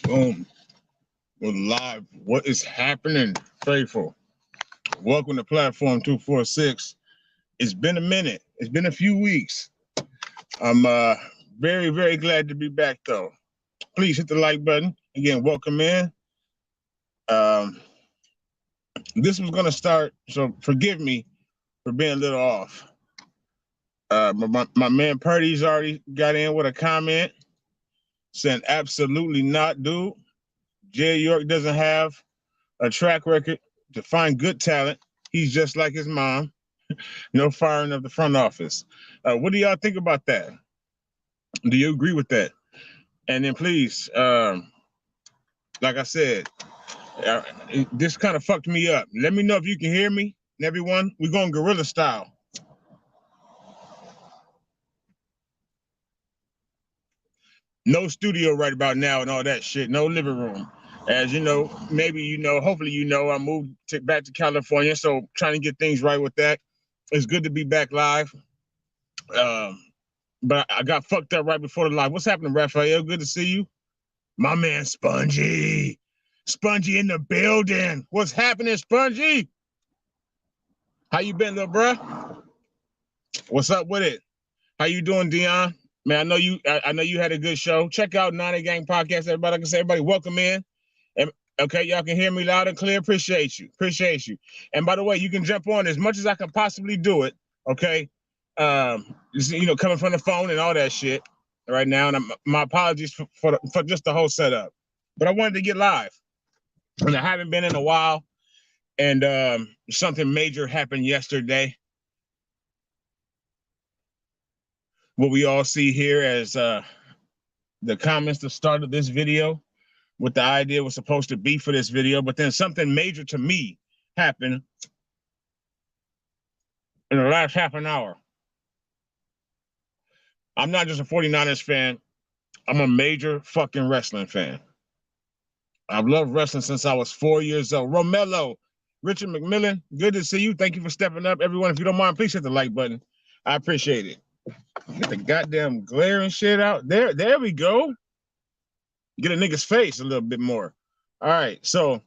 Boom. We're live. What is happening, faithful? Welcome to Platform 246. It's been a minute. It's been a few weeks. I'm very, very glad to be back, though. Please hit the like button. Again, welcome in. Um, this was going to start, so forgive me for being a little off. My man Purdy's already got in with a comment saying, absolutely not, dude. Jay York doesn't have a track record to find good talent. He's just like his mom. No firing of the front office. What do y'all think about that? Do you agree with that? And then please, like I said, this kind of fucked me up. Let me know if you can hear me. Everyone, we're going guerrilla style. No studio right about now and all that shit. No living room. As you know, maybe you know, hopefully you know, I moved back to California, so trying to get things right with that. It's good to be back live. But I got fucked up right before the live. What's happening, Raphael? Good to see you. My man, Spongy. Spongy in the building. What's happening, Spongy? How you been, little bruh? What's up with it? How you doing, Dion? Man, I know you had a good show. Check out 90 Gang Podcast, everybody. Like I say, everybody, welcome in. And, okay, y'all can hear me loud and clear. Appreciate you. And by the way, you can jump on as much as I can possibly do it. Okay. Coming from the phone and all that shit right now. And my apologies for just the whole setup. But I wanted to get live. And I haven't been in a while. And something major happened yesterday. What we all see here as the comments that started this video, what the idea was supposed to be for this video, but then something major to me happened in the last half an hour. I'm not just a 49ers fan. I'm a major fucking wrestling fan. I've loved wrestling since I was 4 years old. Romello, Richard McMillan, good to see you. Thank you for stepping up. Everyone, if you don't mind, please hit the like button. I appreciate it. Get the goddamn glare and shit out. There we go. Get a nigga's face a little bit more. All right, so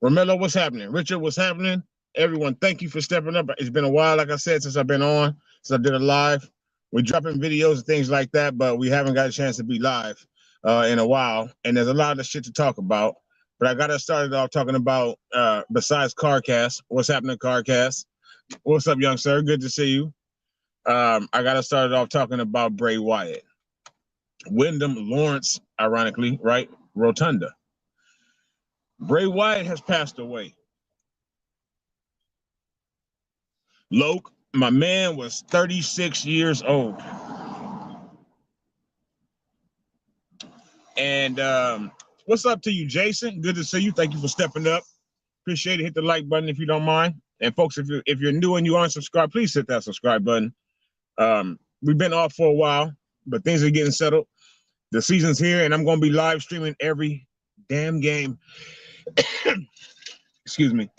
Romello, what's happening? Richard, what's happening? Everyone, thank you for stepping up. It's been a while, like I said, since I've been on, since I did a live. We're dropping videos and things like that, but we haven't got a chance to be live in a while. And there's a lot of shit to talk about. But I got to start it off talking about, besides CarCast, what's happening, CarCast? What's up, young sir? Good to see you. I got to start it off talking about Bray Wyatt. Wyndham Lawrence, ironically, right? Rotunda. Bray Wyatt has passed away. Loke, my man was 36 years old. And what's up to you, Jason? Good to see you. Thank you for stepping up. Appreciate it. Hit the like button if you don't mind. And folks, if you're new and you aren't subscribed, please hit that subscribe button. We've been off for a while, but things are getting settled. The season's here, and I'm going to be live streaming every damn game. Excuse me.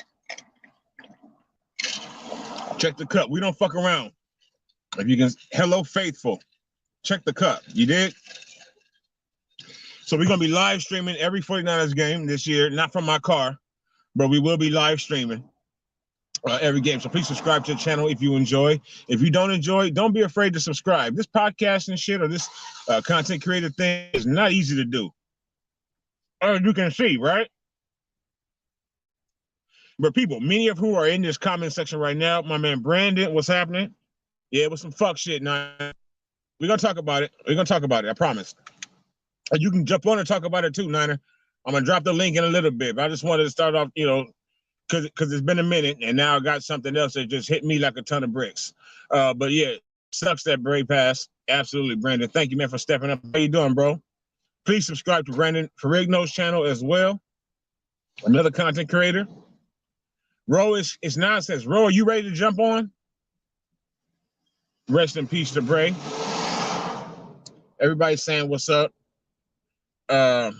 Check the cup. We don't fuck around. If you can, hello, faithful. Check the cup. You did? So we're going to be live streaming every 49ers game this year, not from my car, but we will be live streaming every game. So please subscribe to the channel if you enjoy. If you don't enjoy, don't be afraid to subscribe. This podcast and shit or this content creator thing is not easy to do. As you can see, right? But people, many of who are in this comment section right now, my man Brandon, what's happening? Yeah, it was some fuck shit. Now we're gonna talk about it. I promise. And you can jump on and talk about it too, Niner. I'm gonna drop the link in a little bit, but I just wanted to start off, because it's been a minute, and now I got something else that just hit me like a ton of bricks. But yeah, sucks that Bray passed. Absolutely, Brandon. Thank you, man, for stepping up. How you doing, bro? Please subscribe to Brandon Ferrigno's channel as well. Another content creator. Ro, it's nonsense. Ro, are you ready to jump on? Rest in peace to Bray. Everybody's saying what's up.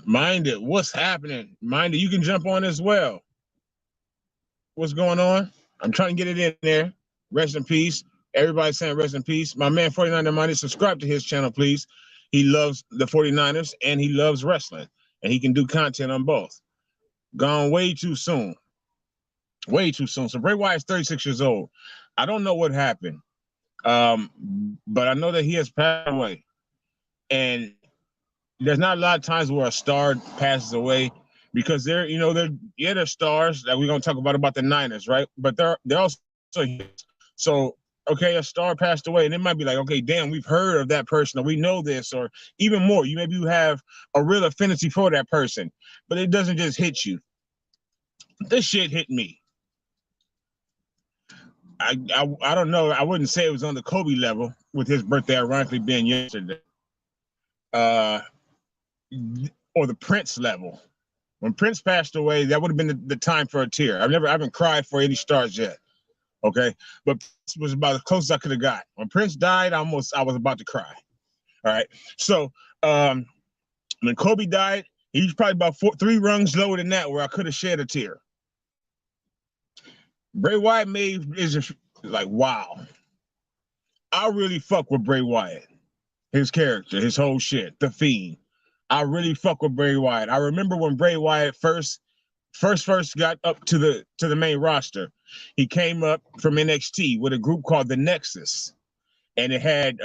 Minded, what's happening? Minded, you can jump on as well. What's going on? I'm trying to get it in there. Rest in peace. Everybody's saying rest in peace. My man 49er Minded, subscribe to his channel, please. He loves the 49ers and he loves wrestling, and he can do content on both. Gone way too soon. Way too soon. So Bray Wyatt's 36 years old. I don't know what happened, but I know that he has passed away. And there's not a lot of times where a star passes away because they're stars that we're gonna talk about the Niners, right? But they're also so okay, a star passed away, and it might be like, okay, damn, we've heard of that person, or we know this, or even more. You have a real affinity for that person, but it doesn't just hit you. This shit hit me. I don't know. I wouldn't say it was on the Kobe level with his birthday ironically being yesterday. Or the Prince level. When Prince passed away, that would have been the time for a tear. I haven't cried for any stars yet. Okay. But Prince was about as close as I could have got. When Prince died, I was about to cry. All right. So when Kobe died, he was probably about 3 rungs lower than that where I could have shed a tear. Bray Wyatt is like, wow. I really fuck with Bray Wyatt. His character, his whole shit, the Fiend. I really fuck with Bray Wyatt. I remember when Bray Wyatt first got up to the main roster. He came up from NXT with a group called the Nexus, and it had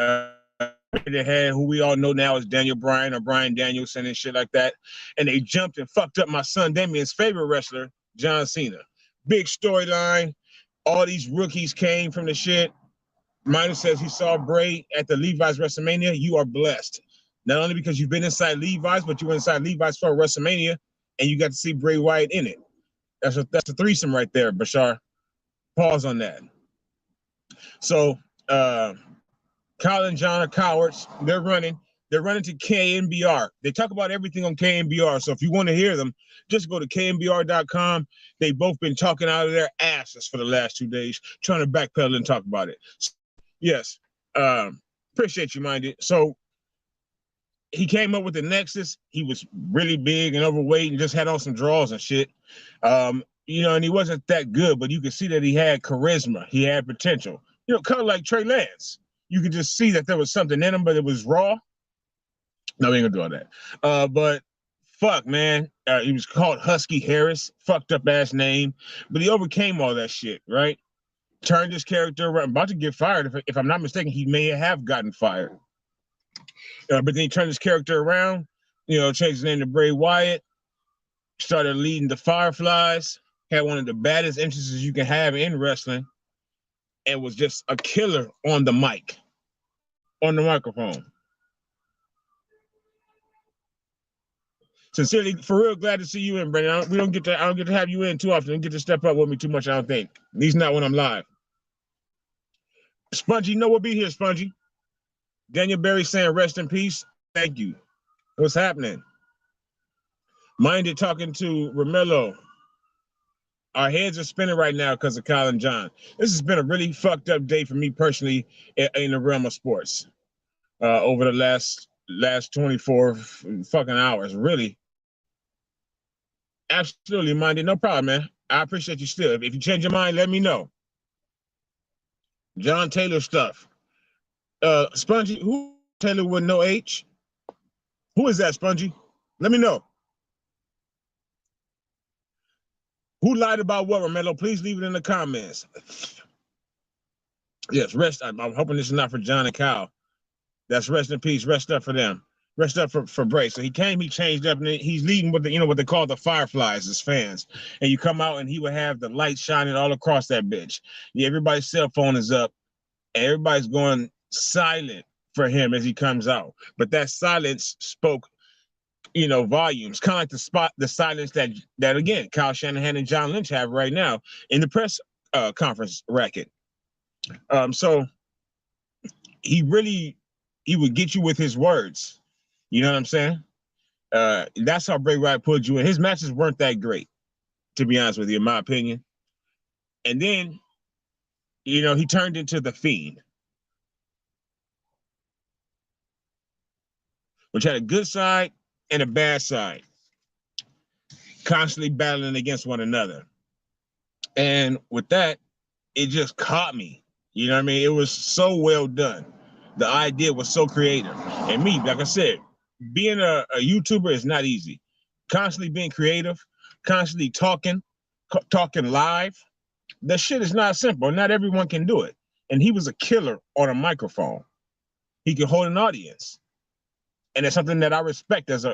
who we all know now as Daniel Bryan or Bryan Danielson and shit like that. And they jumped and fucked up my son Damien's favorite wrestler, John Cena. Big storyline. All these rookies came from the shit. Minor says he saw Bray at the Levi's WrestleMania. You are blessed. Not only because you've been inside Levi's, but you were inside Levi's for WrestleMania, and you got to see Bray Wyatt in it. That's a threesome right there, Bashar. Pause on that. So Kyle and John are cowards. They're running to KNBR. They talk about everything on KNBR. So if you want to hear them, just go to knbr.com. They've both been talking out of their asses for the last 2 days, trying to backpedal and talk about it. So, yes. Appreciate you, Minded. So he came up with the Nexus. He was really big and overweight and just had on some draws and shit. And he wasn't that good, but you could see that he had charisma. He had potential. Kind of like Trey Lance. You could just see that there was something in him, but it was raw. No, we ain't gonna do all that. But fuck, man. He was called Husky Harris. Fucked up ass name. But he overcame all that shit, right? Turned his character around. About to get fired. If I'm not mistaken, he may have gotten fired. But then he turned his character around, changed his name to Bray Wyatt, started leading the Fireflies, had one of the baddest entrances you can have in wrestling, and was just a killer on the mic, on the microphone. Sincerely, for real, glad to see you in, Brandon. I don't get to have you in too often. I don't get to step up with me too much, I don't think. At least not when I'm live. Spongy, we'll be here, Spongy. Daniel Berry saying rest in peace. Thank you. What's happening? Minded talking to Romello. Our heads are spinning right now because of Kyle and John. This has been a really fucked up day for me personally in the realm of sports. Over the last 24 fucking hours, really. Absolutely, Minded. No problem, man. I appreciate you still. If you change your mind, let me know. John Taylor stuff. Spongy, who Taylor with no H? Who is that, Spongy? Let me know. Who lied about what, Romello? Please leave it in the comments. Yes, rest. I'm hoping this is not for John and Kyle. That's rest in peace. Rest up for them. Rest up for Bray. So he changed up, and he's leading with what they call the Fireflies, his fans. And you come out, and he would have the light shining all across that bitch. Yeah, everybody's cell phone is up, and everybody's going silent for him as he comes out. But that silence spoke, volumes, kind of like the silence that again, Kyle Shanahan and John Lynch have right now in the press conference racket. So he would get you with his words. You know what I'm saying? That's how Bray Wyatt pulled you in. His matches weren't that great, to be honest with you, in my opinion. And then, he turned into the Fiend, which had a good side and a bad side, constantly battling against one another. And with that, it just caught me. You know what I mean? It was so well done. The idea was so creative. And me, like I said, being a YouTuber is not easy. Constantly being creative, constantly talking live. That shit is not simple. Not everyone can do it. And he was a killer on a microphone. He could hold an audience. And it's something that I respect as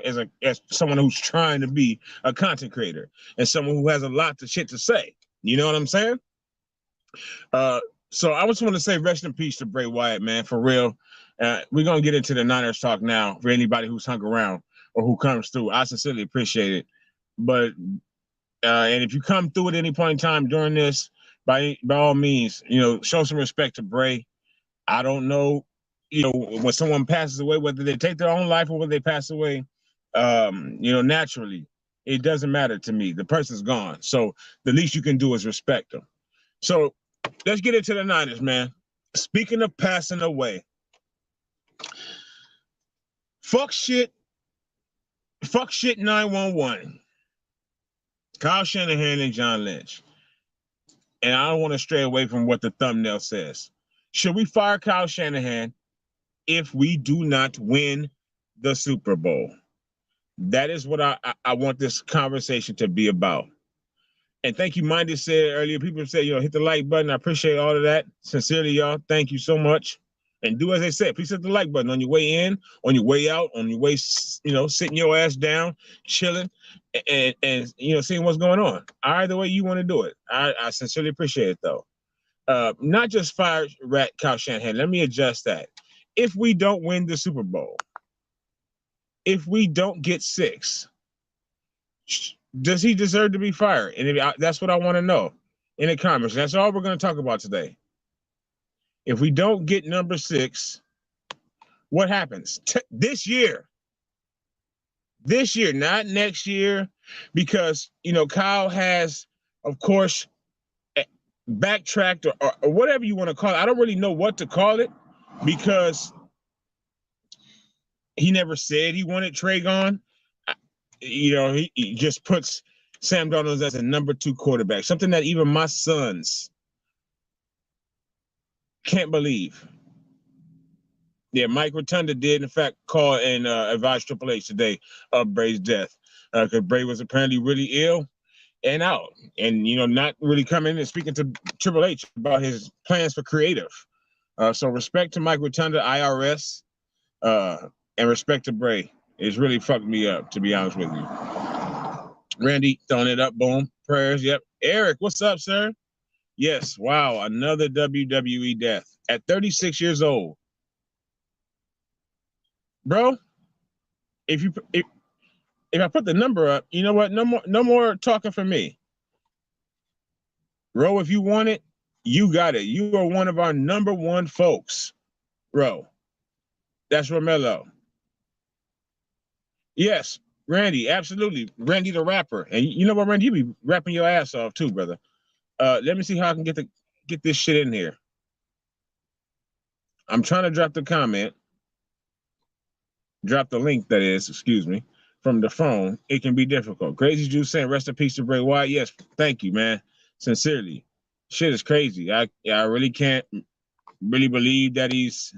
someone who's trying to be a content creator and someone who has a lot of shit to say. You know what I'm saying? So I just want to say rest in peace to Bray Wyatt, man, for real. We're going to get into the Niners talk now for anybody who's hung around or who comes through. I sincerely appreciate it. But, and if you come through at any point in time during this, by all means, you know, show some respect to Bray. I don't know, you know, when someone passes away, whether they take their own life or whether they pass away, you know, naturally, it doesn't matter to me. The person's gone. So the least you can do is respect them. So let's get into the Niners, man. Speaking of passing away, fuck shit 911. Kyle Shanahan and John Lynch. And I don't want to stray away from what the thumbnail says. Should we fire Kyle Shanahan if we do not win the Super Bowl? That is what I want this conversation to be about. And thank you, Mindy said earlier. People say, you know, hit the like button. I appreciate all of that. Sincerely, y'all. Thank you so much. And do as they said. Please hit the like button on your way in, on your way out, on your way, you know, sitting your ass down, chilling, and you know, seeing what's going on. Either way you want to do it. I sincerely appreciate it, though. Not just fire Kyle Shanahan. Let me adjust that. If we don't win the Super Bowl, if we don't get 6, does he deserve to be fired? And that's what I want to know in the comments. That's all we're going to talk about today. If we don't get number 6, what happens this year? This year, not next year, because, you know, Kyle has, of course, backtracked or whatever you want to call it. I don't really know what to call it because he never said he wanted Trey gone. You know, he just puts Sam Darnold as a number 2 quarterback, something that even my sons can't believe. Yeah, Mike Rotunda did, in fact, call and advise Triple H today of Bray's death because Bray was apparently really ill and out and, you know, not really coming and speaking to Triple H about his plans for creative. So respect to Mike Rotunda, IRS, and respect to Bray. It's really fucked me up, to be honest with you. Randy throwing it up, boom, prayers, yep. Eric, what's up, sir? Yes, wow, another WWE death at 36 years old. Bro, if I put the number up, you know what? No more talking for me. Ro, if you want it, you got it. You are one of our number 1 folks. Ro. That's Romello. Yes, Randy, absolutely. Randy the rapper. And you know what, Randy? You be rapping your ass off too, brother. Let me see how I can get this shit in here. I'm trying to drop the comment. Drop the link, that is, excuse me, from the phone. It can be difficult. Crazy Juice saying rest in peace to Bray Wyatt. Yes, thank you, man. Sincerely. Shit is crazy. I really can't really believe that he's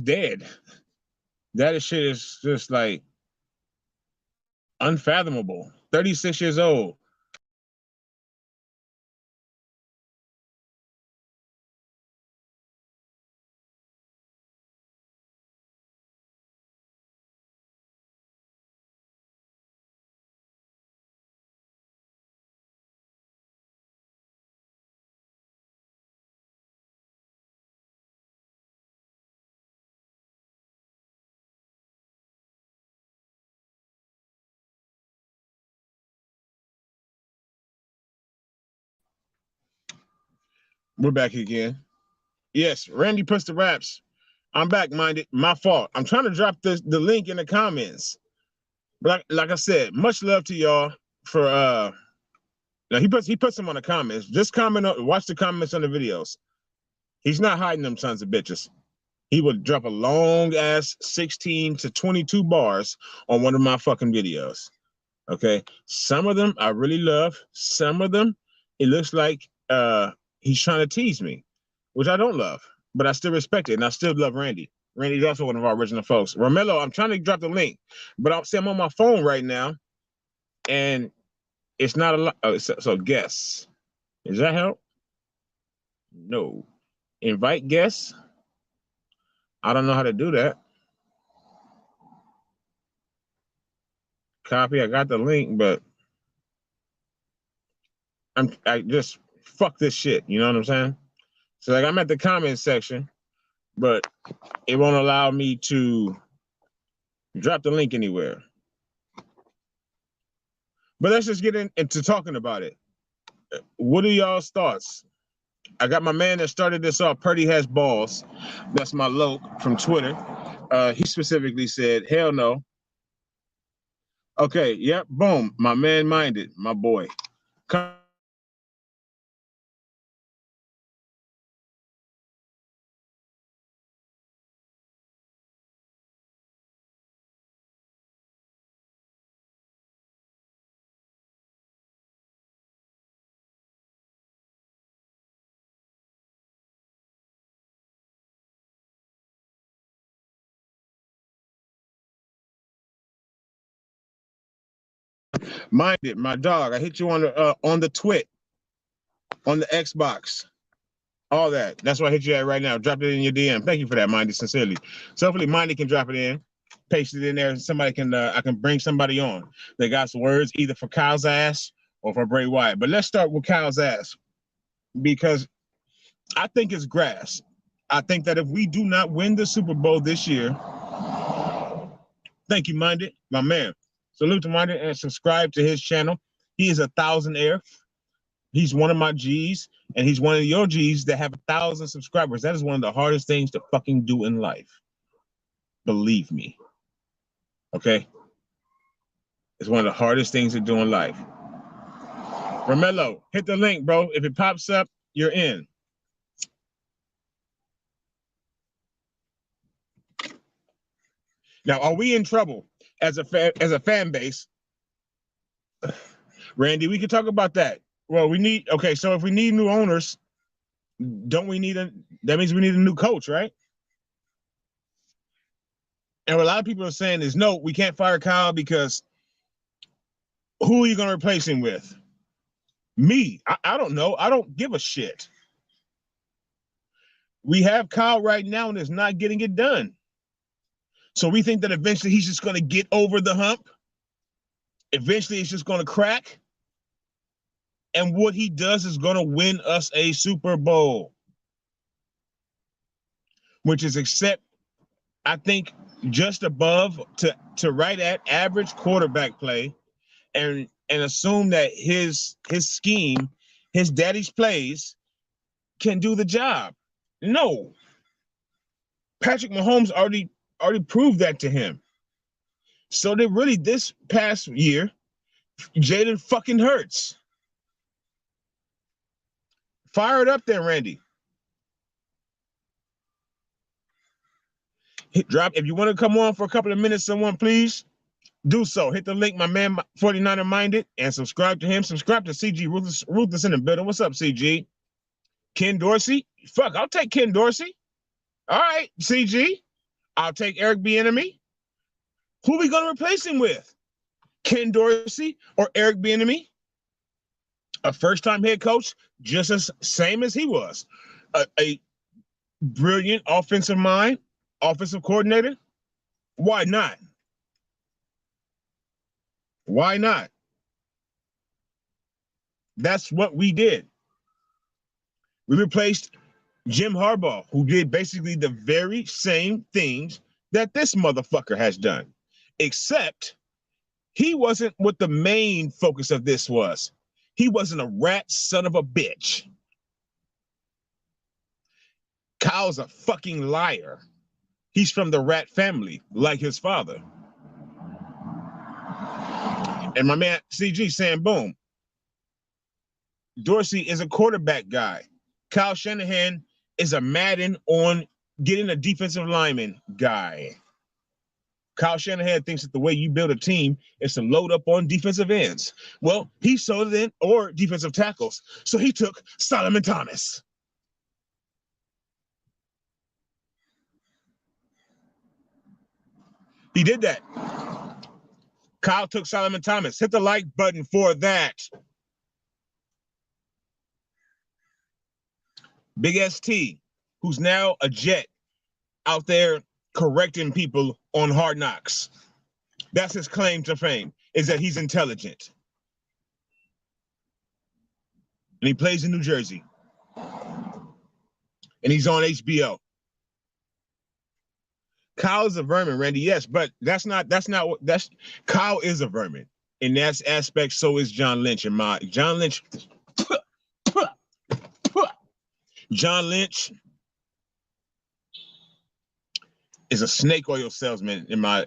dead. That shit is just like unfathomable. 36 years old. We're back again. Yes, Randy puts the raps. I'm back, minded. My fault. I'm trying to drop the link in the comments. But like I said, much love to y'all for now he puts them on the comments. Just watch the comments on the videos. He's not hiding them sons of bitches. He would drop a long ass 16 to 22 bars on one of my fucking videos. Okay. Some of them I really love. Some of them, it looks like he's trying to tease me, which I don't love, but I still respect it, and I still love Randy. Randy's also one of our original folks. Romello, I'm trying to drop the link, but I'm on my phone right now, and it's not a lot. Oh, so guests. Does that help? No. Invite guests. I don't know how to do that. Copy. I got the link, but I just fuck this shit. You know what I'm saying? So like I'm at the comment section, but it won't allow me to drop the link anywhere. But let's just get into talking about it. What are y'all's thoughts? I got my man that started this off, Purdy Has Balls. That's my Loke from Twitter. He specifically said, hell no. Okay, yep, boom. My man Minded, my boy. Minded, my dog. I hit you on the twit, on the Xbox. All that. That's why I hit you at right now. Drop it in your DM. Thank you for that, Minded, sincerely. So hopefully Minded can drop it in, paste it in there, and somebody can I can bring somebody on that got some words either for Kyle's ass or for Bray Wyatt. But let's start with Kyle's ass, because I think it's grass. I think that if we do not win the Super Bowl this year, thank you, Minded, my man. Salute to Minded and subscribe to his channel. He is 1,000 He's one of my G's, and he's one of your G's that have 1,000 subscribers. That is one of the hardest things to fucking do in life. Believe me. Okay? It's one of the hardest things to do in life. Romello, hit the link, bro. If it pops up, you're in. Now, are we in trouble as a fan base? Randy, we could talk about that. Well, so if we need new owners, don't we need that means we need a new coach, right? And what a lot of people are saying is, no, we can't fire Kyle because who are you going to replace him with? Me. I don't know. I don't give a shit. We have Kyle right now and it's not getting it done. So we think that eventually he's just going to get over the hump. Eventually it's just going to crack. And what he does is going to win us a Super Bowl. Which is I think, just above to right at average quarterback play, and assume that his scheme, his daddy's plays, can do the job. No. Patrick Mahomes already proved that to him. So they really, this past year, Jalen fucking Hurts. Fire it up there, Randy. Drop. If you want to come on for a couple of minutes, someone, please do so. Hit the link, my man 49er Minded, and subscribe to him. Subscribe to CG Ruthless in the building. What's up, CG? Ken Dorsey? Fuck, I'll take Ken Dorsey. All right, CG. I'll take Eric Bieniemy. Who are we going to replace him with? Ken Dorsey or Eric Bieniemy? A first-time head coach, just as same as he was. A brilliant offensive mind, offensive coordinator. Why not? Why not? That's what we did. We replaced Jim Harbaugh, who did basically the very same things that this motherfucker has done, except he wasn't what the main focus of this was. He wasn't a rat son of a bitch. Kyle's a fucking liar. He's from the rat family, like his father. And my man CG saying, boom. Dorsey is a quarterback guy. Kyle Shanahan is a Madden on getting a defensive lineman guy. Kyle Shanahan thinks that the way you build a team is to load up on defensive ends. Well, he sold it in, or defensive tackles. So he took Solomon Thomas. He did that. Kyle took Solomon Thomas. Hit the like button for that. Big ST, who's now a Jet out there correcting people on Hard Knocks. That's his claim to fame, is that he's intelligent. And he plays in New Jersey. And he's on HBO. Kyle is a vermin, Randy. Yes, but that's not Kyle is a vermin. In that aspect, so is John Lynch. John Lynch is a snake oil salesman in my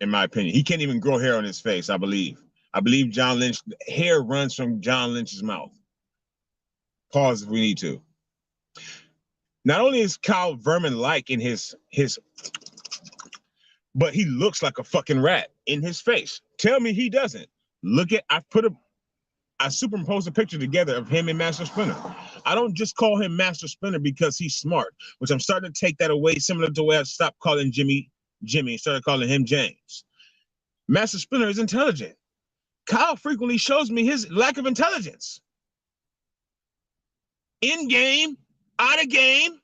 opinion. He can't even grow hair on his face, I believe. I believe John Lynch, hair runs from John Lynch's mouth. Pause if we need to. Not only is Kyle vermin-like in his, but he looks like a fucking rat in his face. Tell me he doesn't. Look at, I superimposed a picture together of him and Master Splinter. I don't just call him Master Splinter because he's smart, which I'm starting to take that away, similar to the way I stopped calling Jimmy and started calling him James. Master Splinter is intelligent. Kyle frequently shows me his lack of intelligence. In game, out of game.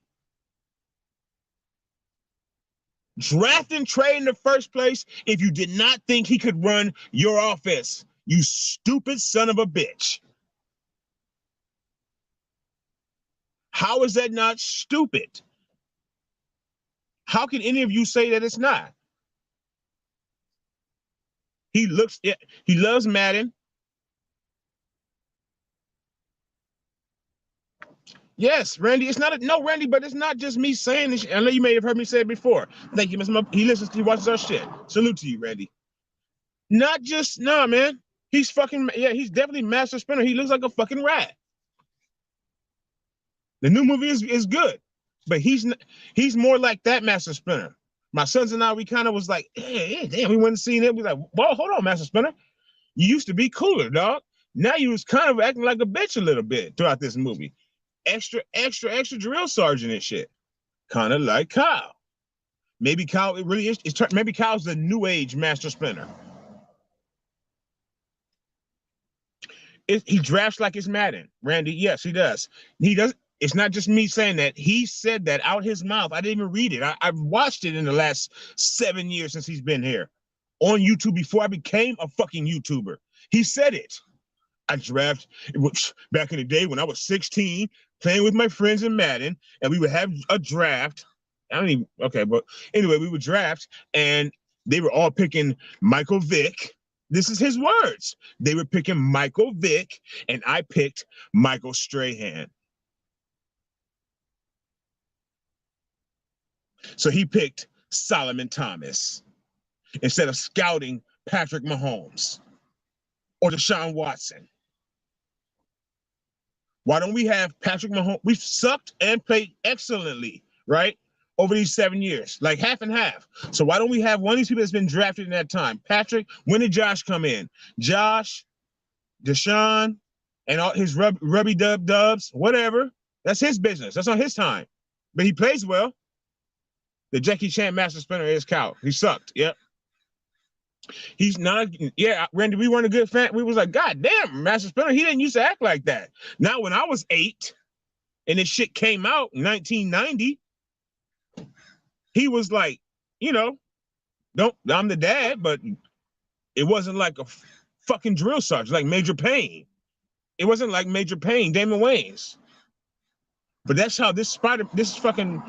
Draft and trade in the first place if you did not think he could run your offense. You stupid son of a bitch. How is that not stupid? How can any of you say that it's not? He loves Madden. Yes, Randy, it's not Randy, but it's not just me saying this. I know you may have heard me say it before. Thank you, Mr. He watches our shit. Salute to you, Randy. Not just, no, man. He's definitely Master Splinter. He looks like a fucking rat. The new movie is good, but he's more like that Master Splinter. My sons and I, we kind of was like, hey, damn, we went and seen it. We like, well, hold on, Master Splinter. You used to be cooler, dog. Now you was kind of acting like a bitch a little bit throughout this movie. Extra drill sergeant and shit. Kind of like Kyle. Maybe Kyle, it really is. Maybe Kyle's the new age Master Splinter. He drafts like it's Madden, Randy. Yes, he does. He does. It's not just me saying that. He said that out his mouth. I didn't even read it. I've watched it in the last 7 years since he's been here on YouTube before I became a fucking YouTuber. He said it. I draft back in the day when I was 16, playing with my friends in Madden, and we would have a draft. But anyway, we would draft, and they were all picking Michael Vick. This is his words. They were picking Michael Vick, and I picked Michael Strahan. So he picked Solomon Thomas instead of scouting Patrick Mahomes or Deshaun Watson. Why don't we have Patrick Mahomes? We've sucked and played excellently, right? Over these 7 years, like half and half. So why don't we have one of these people that's been drafted in that time? Patrick, when did Josh come in? Josh, Deshaun, and all his rubby dubs, whatever. That's his business. That's on his time. But he plays well. The Jackie Chan Master Splinter is Kyle. He sucked. Yep. He's not. Yeah, Randy, we weren't a good fan. We was like, God damn, Master Splinter, he didn't used to act like that. Now, when I was 8 and this shit came out in 1990, he was like, I'm the dad, but it wasn't like a fucking drill sergeant, like Major Payne. It wasn't like Major Payne, Damon Wayans. But that's how this fucking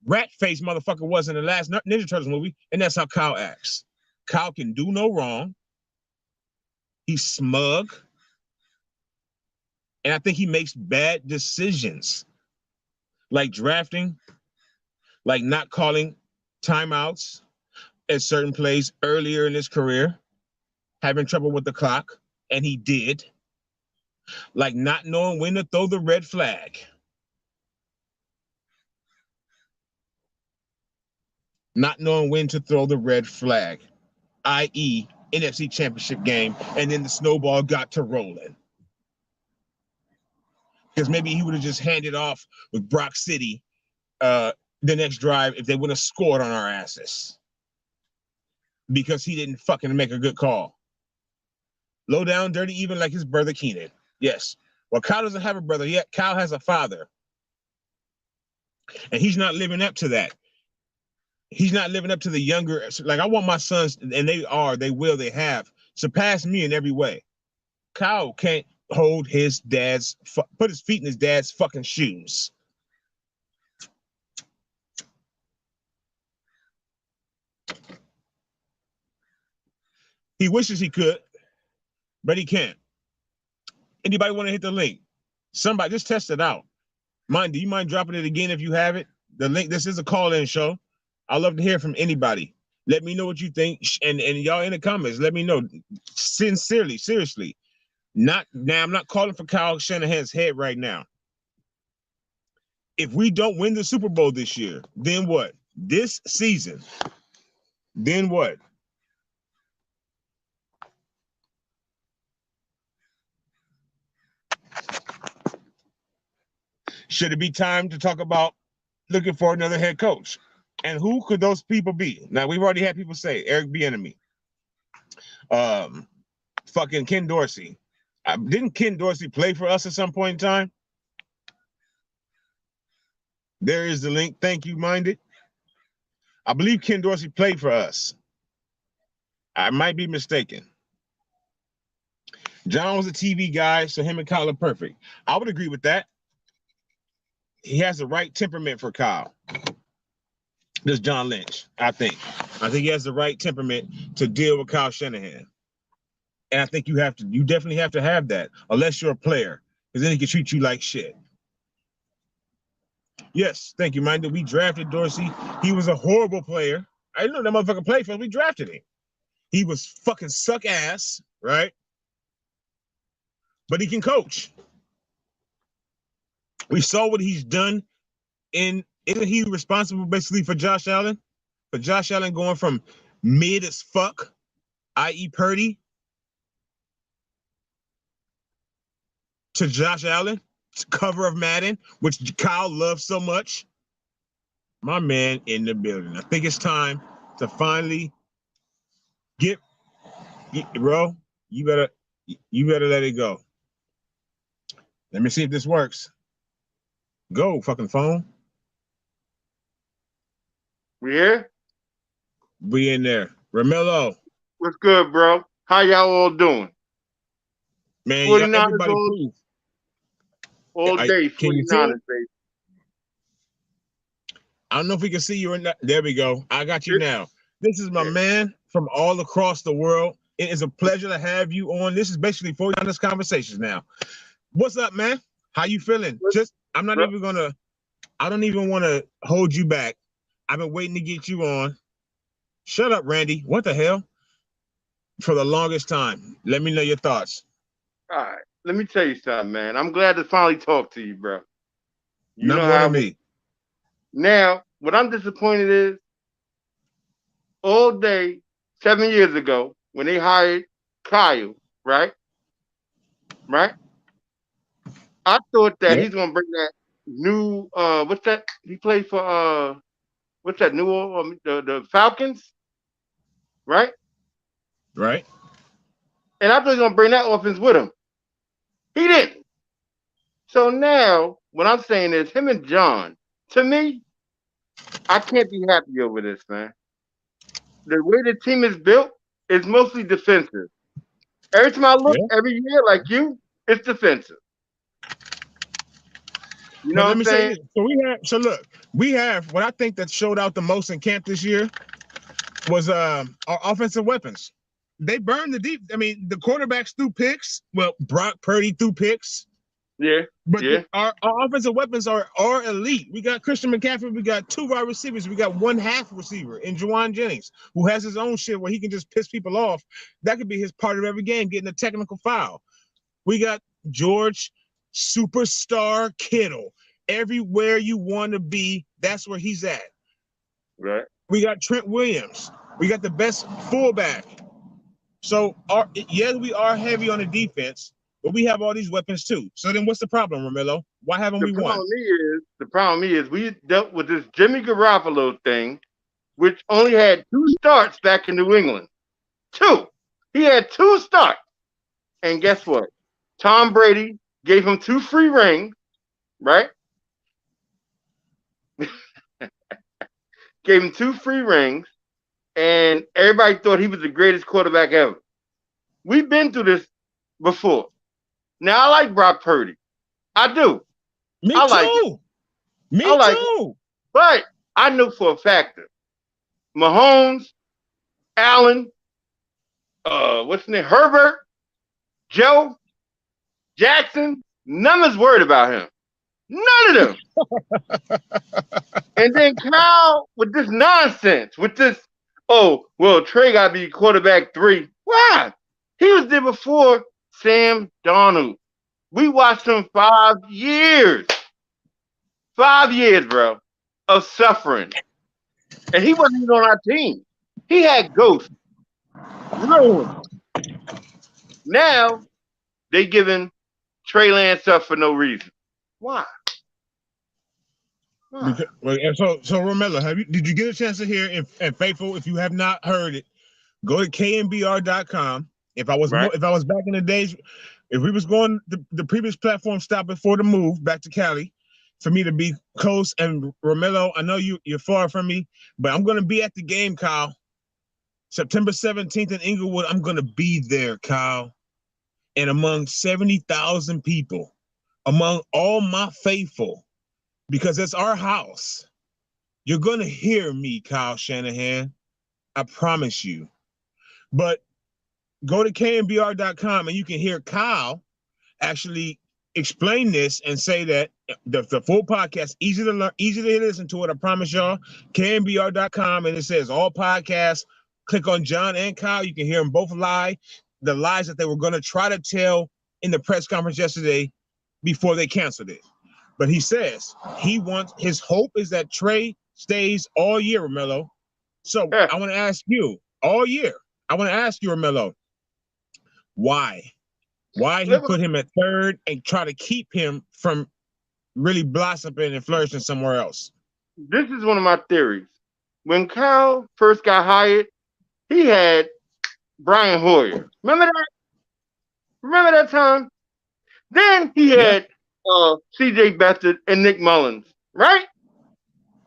rat-faced motherfucker was in the last Ninja Turtles movie, and that's how Kyle acts. Kyle can do no wrong. He's smug. And I think he makes bad decisions, like drafting, like not calling timeouts at certain plays earlier in his career, having trouble with the clock, and he did. Like not knowing when to throw the red flag. Not knowing when to throw the red flag, i.e. NFC Championship game, and then the snowball got to rolling. Because maybe he would have just handed off with Brock City the next drive if they would have scored on our asses. because he didn't fucking make a good call. Low down, dirty, even like his brother Keenan. Yes. Well, Kyle doesn't have a brother yet. Kyle has a father. And he's not living up to that. He's not living up to the younger. Like, I want my sons, and they have surpassed me in every way. Kyle can't hold his dad's, put his feet in his dad's fucking shoes. He wishes he could, but he can't. Anybody want to hit the link? Somebody just test it out. Do you mind dropping it again if you have it? The link, this is a call-in show. I'd love to hear from anybody. Let me know what you think. And y'all in the comments, let me know. Sincerely, seriously. I'm not calling for Kyle Shanahan's head right now. If we don't win the Super Bowl this year, then what? This season, then what? Should it be time to talk about looking for another head coach? And who could those people be? Now, we've already had people say Eric Bieniemy, fucking Ken Dorsey. Didn't Ken Dorsey play for us at some point in time? There is the link. Thank you, Minded. I believe Ken Dorsey played for us. I might be mistaken. John was a TV guy, so him and Kyle are perfect. I would agree with that. He has the right temperament for Kyle. This John Lynch, I think. I think he has the right temperament to deal with Kyle Shanahan. And I think you definitely have to have that, unless you're a player, because then he can treat you like shit. Yes, thank you, Minded. We drafted Dorsey. He was a horrible player. I didn't know that motherfucker played for us. We drafted him. He was fucking suck ass, right? But he can coach. We saw what he's done. Isn't he responsible basically for Josh Allen? For Josh Allen going from mid as fuck, i.e. Purdy, to Josh Allen, cover of Madden, which Kyle loves so much. My man in the building. I think it's time to finally bro, you better let it go. Let me see if this works. Go, fucking phone. We here? We in there. Ramelo. What's good, bro? How y'all all doing? Man, 49ers everybody all day, 49ers, baby. I don't know if we can see you or not. There we go. I got you now. This is my man from all across the world. It is a pleasure to have you on. This is basically 49ers Conversations now. What's up, man? How you feeling? I don't even want to hold you back. I've been waiting to get you on. Shut up, Randy. What the hell? For the longest time. Let me know your thoughts. All right. Let me tell you something, man. I'm glad to finally talk to you, bro. You know how me. Now, what I'm disappointed is all day, 7 years ago, when they hired Kyle, right? Right? I thought that he's gonna bring that new what's that? He played for what's that new the Falcons, right? Right. And I thought he was gonna bring that offense with him. He didn't. So now what I'm saying is him and John, to me, I can't be happy over this, man. The way the team is built is mostly defensive. Every time I look every year, like you, it's defensive. You know what I'm saying? We have what I think that showed out the most in camp this year was our offensive weapons. They burned the deep. I mean, the quarterbacks threw picks. Well, Brock Purdy threw picks. Yeah. But our offensive weapons are elite. We got Christian McCaffrey. We got 2 wide receivers. We got 1/2 receiver in Juwan Jennings, who has his own shit where he can just piss people off. That could be his part of every game, getting a technical foul. We got George Superstar Kittle. Everywhere you want to be, that's where he's at. Right. We got Trent Williams. We got the best fullback. So, we are heavy on the defense, but we have all these weapons too. So then what's the problem, Romello? Why haven't we won? The problem is we dealt with this Jimmy Garoppolo thing which only had 2 starts back in New England. 2. He had 2 starts. And guess what? Tom Brady gave him 2 free rings, right? Gave him 2 free rings, and everybody thought he was the greatest quarterback ever. We've been through this before. Now, I like Brock Purdy. I do. Me I like too. it. Me I like too. But I know for a fact that Mahomes, Allen, what's his name? Herbert, Joe, Jackson, none of us worried about him. None of them. And then Kyle with this nonsense, with this, oh, well, Trey got to be quarterback 3. Why? He was there before Sam Darnold. We watched him 5 years. 5 years, bro, of suffering. And he wasn't even on our team. He had ghosts. Ruined. Now, they giving Trey Lance up for no reason. Why? Because, so Romello, did you get a chance to hear? And Faithful, if you have not heard it, go to knbr.com. If I was back in the days, if we was going the previous platform stop before the move back to Cali, for me to be close, and Romello, I know you're far from me, but I'm gonna be at the game, Kyle. September 17th in Inglewood, I'm gonna be there, Kyle, and among 70,000 people, among all my faithful, because it's our house. You're gonna hear me, Kyle Shanahan. I promise you. But go to knbr.com and you can hear Kyle actually explain this and say that the full podcast, easy to learn, easy to listen to it. I promise y'all. knbr.com, and it says all podcasts. Click on John and Kyle. You can hear them both lie. The lies that they were going to try to tell in the press conference yesterday before they canceled it. But he says his hope is that Trey stays all year, Romello. So I want to ask you, all year, I want to ask you, Romello, why? Why he put him at 3rd and try to keep him from really blossoming and flourishing somewhere else? This is one of my theories. When Kyle first got hired, he had Brian Hoyer. Remember that? Remember that time? Then he had C.J. Beathard and Nick Mullins, right?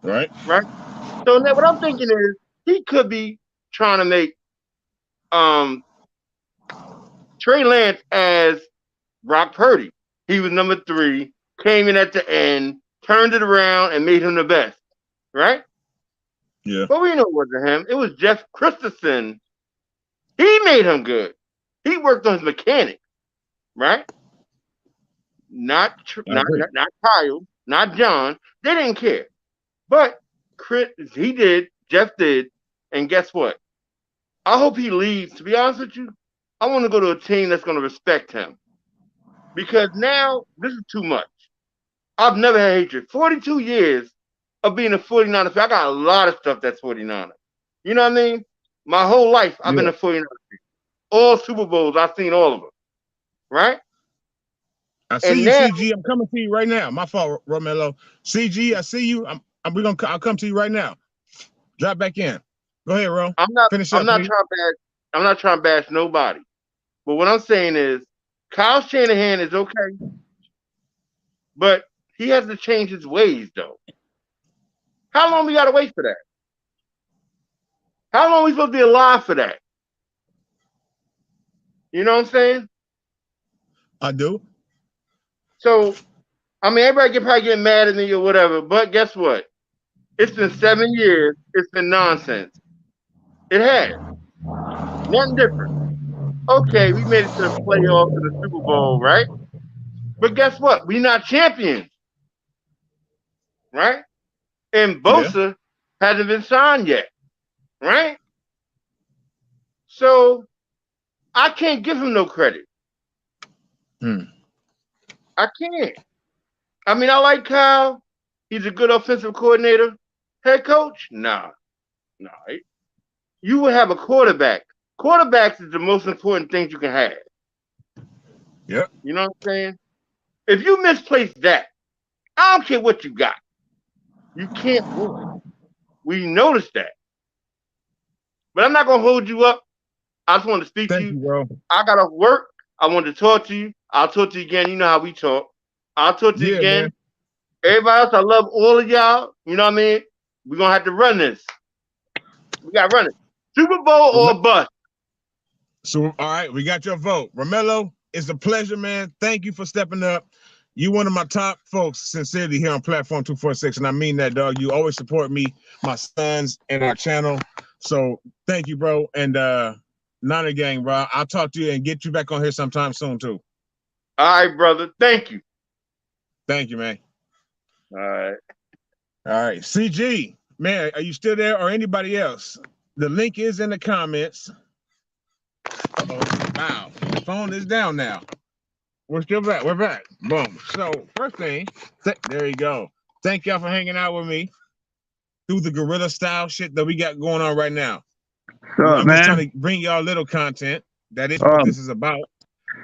Right. So now what I'm thinking is he could be trying to make Trey Lance as Brock Purdy. He was number 3, came in at the end, turned it around, and made him the best, right? Yeah. But we know it wasn't him. It was Jeff Christensen. He made him good. He worked on his mechanics, right? Not Kyle, not John. They didn't care. But he did, Jeff did, and guess what? I hope he leaves. To be honest with you, I want to go to a team that's going to respect him. Because now, this is too much. I've never had hatred. 42 years of being a 49er fan. I got a lot of stuff that's 49er. You know what I mean? My whole life, I've been a 49er fan. All Super Bowls, I've seen all of them. Right? I see you, CG. I'm coming to you right now. My fault, Romello. CG, I see you. I'll come to you right now. Drop back in. Go ahead, Ro. I'm not trying to bash nobody. But what I'm saying is, Kyle Shanahan is okay, but he has to change his ways, though. How long we got to wait for that? How long are we supposed to be alive for that? You know what I'm saying? I do. So, I mean, everybody can probably get mad at me or whatever, but guess what? It's been 7 years. It's been nonsense. It has. Nothing different. Okay, we made it to the playoffs and the Super Bowl, right? But guess what? We're not champions. Right? And Bosa hasn't been signed yet. Right? So I can't give him no credit. I can't. I mean, I like Kyle. He's a good offensive coordinator. Head coach? Nah. You would have a quarterback. Quarterbacks is the most important thing you can have. Yeah. You know what I'm saying? If you misplace that, I don't care what you got. You can't win. We noticed that. But I'm not gonna hold you up. I just want to speak to Thank you. you, bro. I gotta work. I want to talk to you. I'll talk to you again. You know how we talk. I'll talk to you Yeah, again. man. Everybody else, I love all of y'all. You know what I mean? We're gonna have to run this. We gotta run it. Super Bowl or bust. So, all right, we got your vote. Romello, it's a pleasure, man. Thank you for stepping up. You one of my top folks, sincerely, here on Platform 246, and I mean that, dog. You always support me, my sons, and our channel. So thank you, bro. And Niner Gang, bro. I'll talk to you and get you back on here sometime soon, too. All right, brother. Thank you. Thank you, man. All right. All right. CG, man, are you still there or anybody else? The link is in the comments. Uh-oh. Wow. The phone is down now. We're still back. We're back. Boom. So, first thing, there you go. Thank y'all for hanging out with me through the guerrilla style shit that we got going on right now. I'm just trying to bring y'all little content. That is what this is about,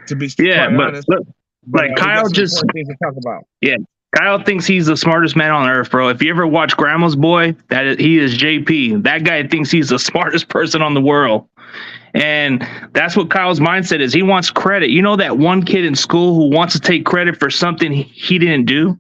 to be quite honest. Look, But like Kyle just things to talk about. Yeah, Kyle thinks he's the smartest man on earth, bro. If you ever watch Grandma's Boy, he is JP. That guy thinks he's the smartest person on the world. And that's what Kyle's mindset is. He wants credit. You know that one kid in school who wants to take credit for something he didn't do?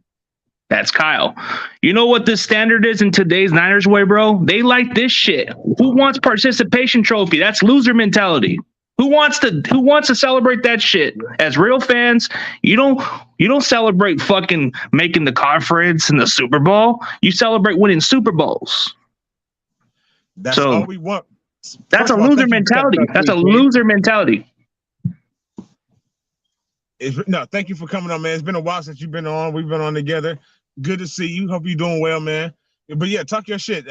That's Kyle. You know what the standard is in today's Niners way, bro? They like this shit. Who wants participation trophy? That's loser mentality. Who wants to celebrate that shit? As real fans, you don't celebrate fucking making the conference and the Super Bowl. You celebrate winning Super Bowls. That's all we want. That's a loser mentality. That's a loser mentality. No, thank you for coming on, man. It's been a while since you've been on. We've been on together. Good to see you. Hope you're doing well, man. But yeah, talk your shit.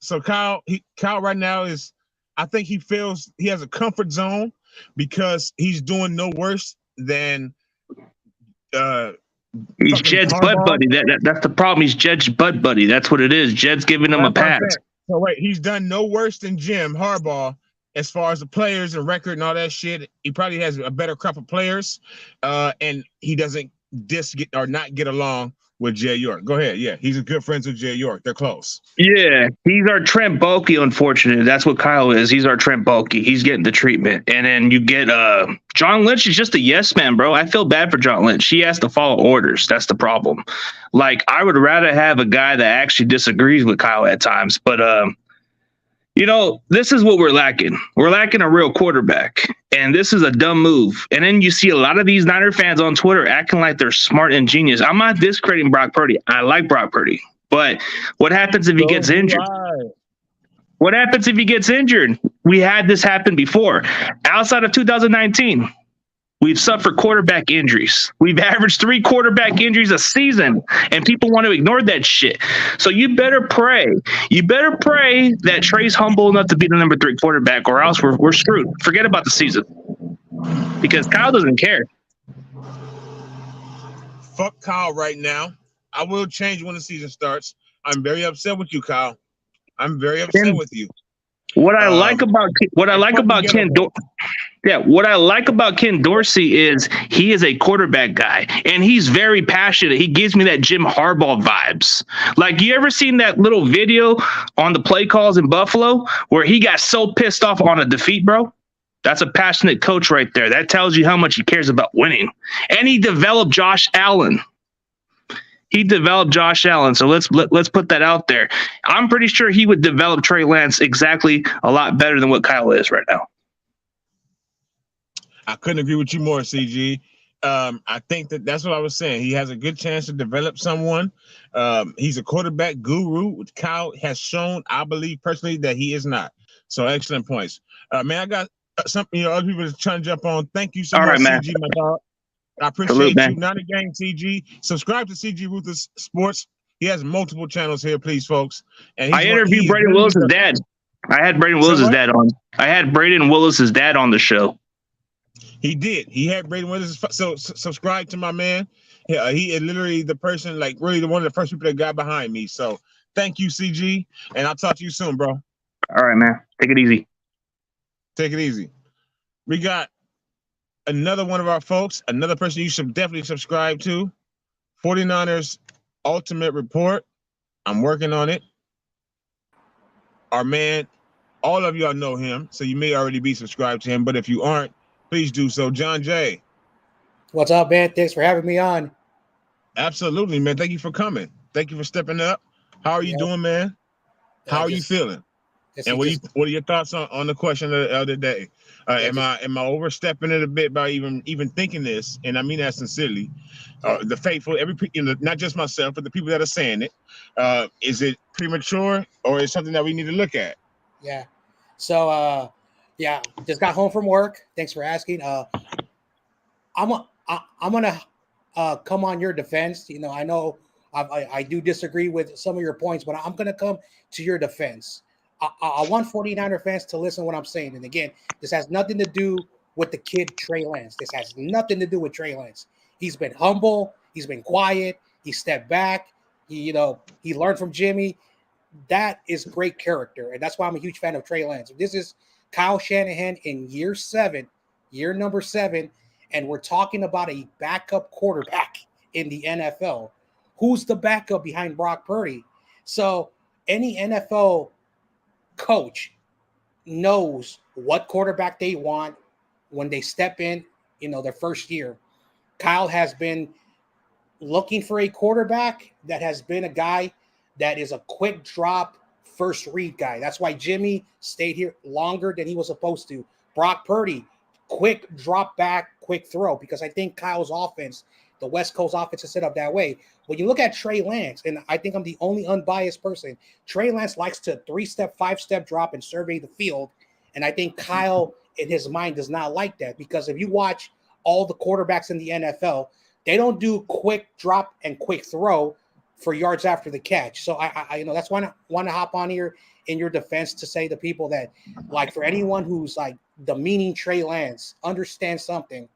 So Kyle right now is, I think he feels he has a comfort zone because he's doing no worse than he's Jed's butt buddy. That's the problem. He's Jed's butt buddy. That's what it is. Jed's giving him a pass. So wait, he's done no worse than Jim Harbaugh as far as the players and record and all that shit. He probably has a better crop of players, and he doesn't not get along with Jay York. Go ahead. Yeah, he's good friends with Jay York. They're close. Yeah, he's our Trent Baalke, unfortunately. That's what Kyle is. He's our Trent Baalke. He's getting the treatment. And then you get John Lynch is just a yes man, bro. I feel bad for John Lynch. He has to follow orders. That's the problem. Like, I would rather have a guy that actually disagrees with Kyle at times. But this is what we're lacking. We're lacking a real quarterback. And this is a dumb move. And then you see a lot of these Niner fans on Twitter acting like they're smart and genius. I'm not discrediting Brock Purdy. I like Brock Purdy. But what happens if he gets injured? What happens if he gets injured? We had this happen before. Outside of 2019, we've suffered quarterback injuries. We've averaged 3 quarterback injuries a season, and people want to ignore that shit. So you better pray. You better pray that Trey's humble enough to be the number 3 quarterback, or else we're screwed. Forget about the season, because Kyle doesn't care. Fuck Kyle right now. I will change when the season starts. I'm very upset with you, Kyle. I'm very upset with you. What I like about Ken Dorsey is he is a quarterback guy, and he's very passionate. He gives me that Jim Harbaugh vibes. Like, you ever seen that little video on the play calls in Buffalo where he got so pissed off on a defeat, bro? That's a passionate coach right there. That tells you how much he cares about winning. And he developed Josh Allen. So let's put that out there. I'm pretty sure he would develop Trey Lance exactly a lot better than what Kyle is right now. I couldn't agree with you more, CG. I think that's what I was saying. He has a good chance to develop someone. He's a quarterback guru, which Kyle has shown, I believe personally, that he is not. So excellent points. Man, I got something, other people are trying to jump on. Thank you so much, man. CG, my dog. I appreciate you. Not a gang, CG. Subscribe to CG Ruthless Sports. He has multiple channels here, please, folks. And I interviewed Braden Willis's dad. I had Braden Willis's dad on. I had Braden Willis's dad on the show. He did. He had Braden Willis. So subscribe to my man. Yeah, he is literally the person, like, really one of the first people that got behind me. So thank you, CG, and I'll talk to you soon, bro. All right, man. Take it easy. Take it easy. We got another one of our folks, another person you should definitely subscribe to, 49ers Ultimate Report. I'm working on it. Our man, All of y'all know him, so you may already be subscribed to him. But if you aren't, please do so. John Jay. What's up, man? Thanks for having me on. Absolutely, man. Thank you for coming. Thank you for stepping up. How are you doing, man? How are you feeling? And what are your thoughts on the question of the other day? Am I overstepping it a bit by even thinking this? And I mean that sincerely. The faithful, not just myself, but the people that are saying it. Is it premature or is it something that we need to look at? Yeah. So just got home from work. Thanks for asking. I'm gonna come on your defense. You know, I know I do disagree with some of your points, but I'm gonna come to your defense. I want 49er fans to listen to what I'm saying. And again, this has nothing to do with the kid Trey Lance. This has nothing to do with Trey Lance. He's been humble. He's been quiet. He stepped back. He learned from Jimmy. That is great character, and that's why I'm a huge fan of Trey Lance. This is Kyle Shanahan in year number 7, and we're talking about a backup quarterback in the NFL. Who's the backup behind Brock Purdy? So any NFL coach knows what quarterback they want when they step in, their first year. Kyle has been looking for a quarterback that has been a guy that is a quick drop, first read guy. That's why Jimmy stayed here longer than he was supposed to. Brock Purdy, quick drop back, quick throw, because I think Kyle's offense, the West Coast offense, is set up that way. When you look at Trey Lance, and I think I'm the only unbiased person, Trey Lance likes to 3-step, 5-step drop and survey the field. And I think Kyle, in his mind, does not like that, because if you watch all the quarterbacks in the NFL, they don't do quick drop and quick throw for yards after the catch. So I that's why I want to hop on here in your defense to say to people that, like, for anyone who's like demeaning Trey Lance, understand something,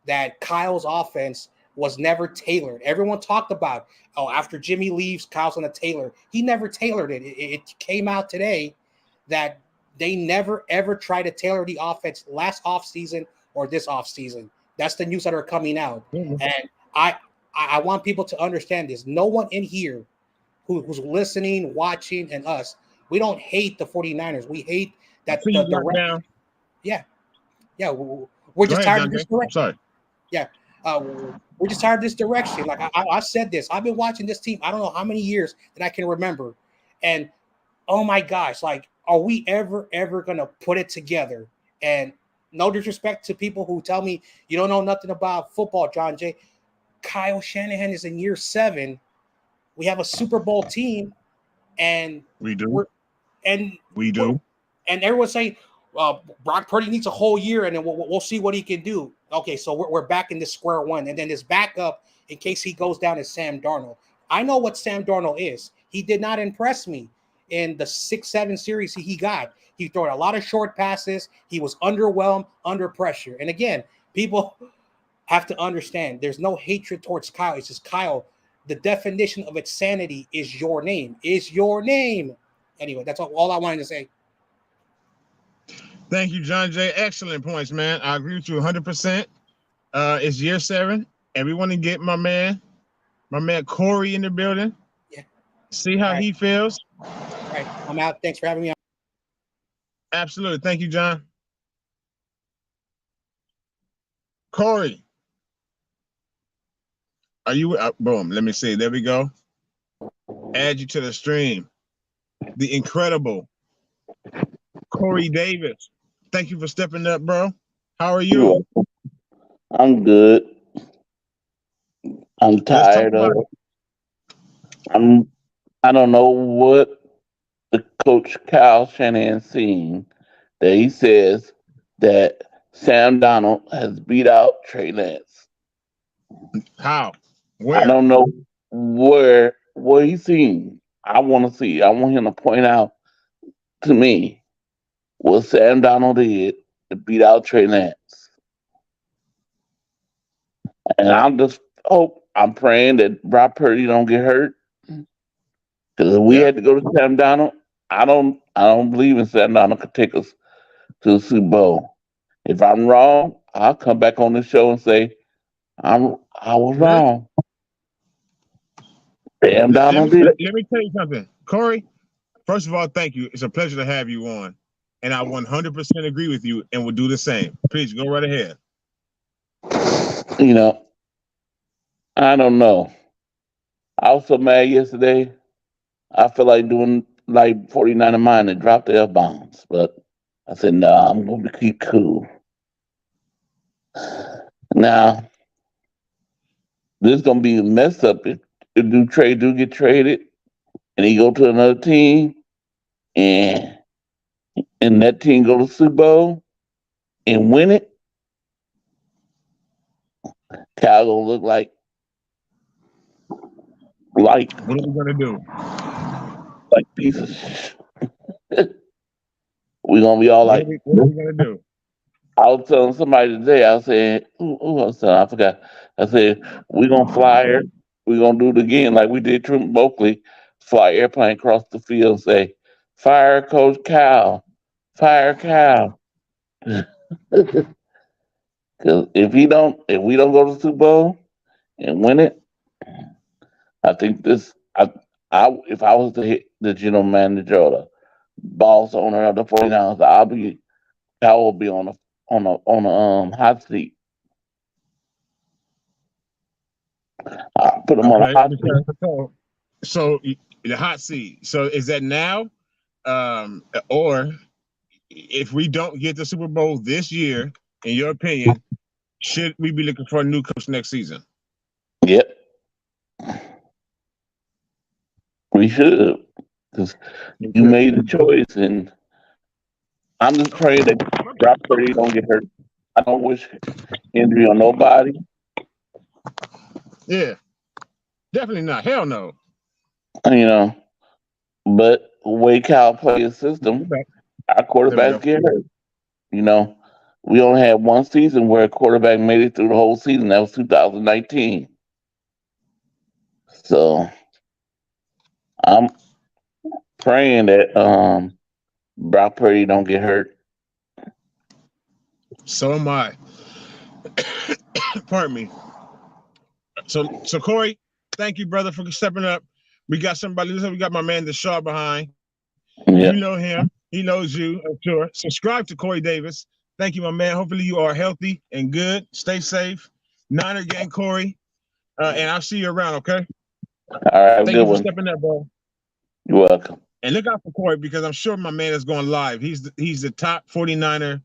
that Kyle's offense was never tailored. Everyone talked about, after Jimmy leaves, Kyle's going to tailor. He never tailored it. It came out today that they never, ever tried to tailor the offense last offseason or this offseason. That's the news that are coming out. Mm-hmm. And I want people to understand this. No one in here who's listening, watching, and us, we don't hate the 49ers. We hate that the direction. Yeah. We're just tired of this direction. Sorry. Yeah. We're just tired of this direction. Like I said this. I've been watching this team, I don't know how many years that I can remember. And oh my gosh, like, are we ever going to put it together? And no disrespect to people who tell me you don't know nothing about football, John Jay. Kyle Shanahan is in year 7. We have a Super Bowl team, and we do. And everyone's saying Brock Purdy needs a whole year, and then we'll see what he can do. Okay, so we're back in this square one, and then his backup, in case he goes down, is Sam Darnold. I know what Sam Darnold is. He did not impress me in the 6-7 series he got. He threw a lot of short passes. He was underwhelmed, under pressure. And again, people have to understand there's no hatred towards Kyle. It's just Kyle. The definition of insanity is your name. Anyway, that's all I wanted to say. Thank you, John Jay. Excellent points, man. I agree with you 100%. It's year 7. Everyone to get my man Corey in the building. Yeah. See how he feels. All right. I'm out. Thanks for having me on. Absolutely. Thank you, John. Corey. Are you boom? Let me see. There we go. Add you to the stream. The incredible Corey Davis. Thank you for stepping up, bro. How are you? I'm good. I'm tired of it. I don't know what the coach Kyle Shanahan seen that he says that Sam Darnold has beat out Trey Lance. How? Where? I don't know where he's seen. I want to see. I want him to point out to me what Sam Darnold did to beat out Trey Lance. And I'm praying that Brock Purdy don't get hurt. Because if we had to go to Sam Darnold, I don't believe in Sam Darnold could take us to the Super Bowl. If I'm wrong, I'll come back on the show and say I was wrong. Sam Darnold did. Let me tell you something, Corey. First of all, thank you. It's a pleasure to have you on. and I 100% agree with you and would do the same. Please go right ahead. You know, I don't know. I was so mad yesterday. I feel like doing like 49 of mine and drop the F bombs, but I said, no, I'm going to keep cool. Now, this is going to be messed up if do get traded and he go to another team and that team go to Super Bowl and win it. Cal gonna look like What are we gonna do? like pieces. We gonna be all like, what are we gonna do? I was telling somebody today. I said, "Ooh, I said I forgot." I said, "We gonna fly her. We gonna do it again like we did Trent Buckley. Fly airplane across the field and say, fire Coach Cal, fire Cal." Because if we don't go to the Super Bowl and win it, I think if I was the general manager or the boss owner of the 49ers, I will be on a hot seat. I put them on a hot seat. So the hot seat. So is that now, or if we don't get the Super Bowl this year, in your opinion, should we be looking for a new coach next season? Yep. We should, because you made the choice, and I'm just praying that Brock Purdy don't get hurt. I don't wish injury on nobody. Yeah, definitely not. Hell no. You know, but the way Cal plays his system, our quarterbacks get hurt. You know, we only had one season where a quarterback made it through the whole season. That was 2019. So I'm praying that Brock Purdy don't get hurt. So am I. Pardon me. So Corey, thank you, brother, for stepping up. We got somebody. We got my man, the Shaw, behind. Yep. You know him. He knows you, I'm sure. Subscribe to Corey Davis. Thank you, my man. Hopefully you are healthy and good. Stay safe. Niner gang, Corey. And I'll see you around, okay? All right, thank you for stepping up, bro. You're welcome. And look out for Corey because I'm sure my man is going live. He's the top 49er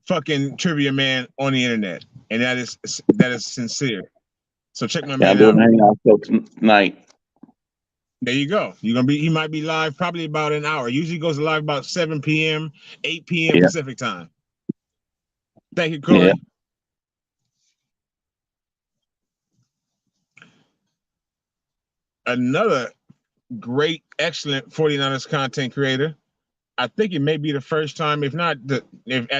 fucking trivia man on the internet. And that is sincere. So check my man out. Hangout show tonight. There you go. He might be live probably about an hour. Usually goes live about 7 p.m., 8 p.m. Pacific time. Thank you, Corey. Yeah. Another great, excellent 49ers content creator. I think it may be the first time, if at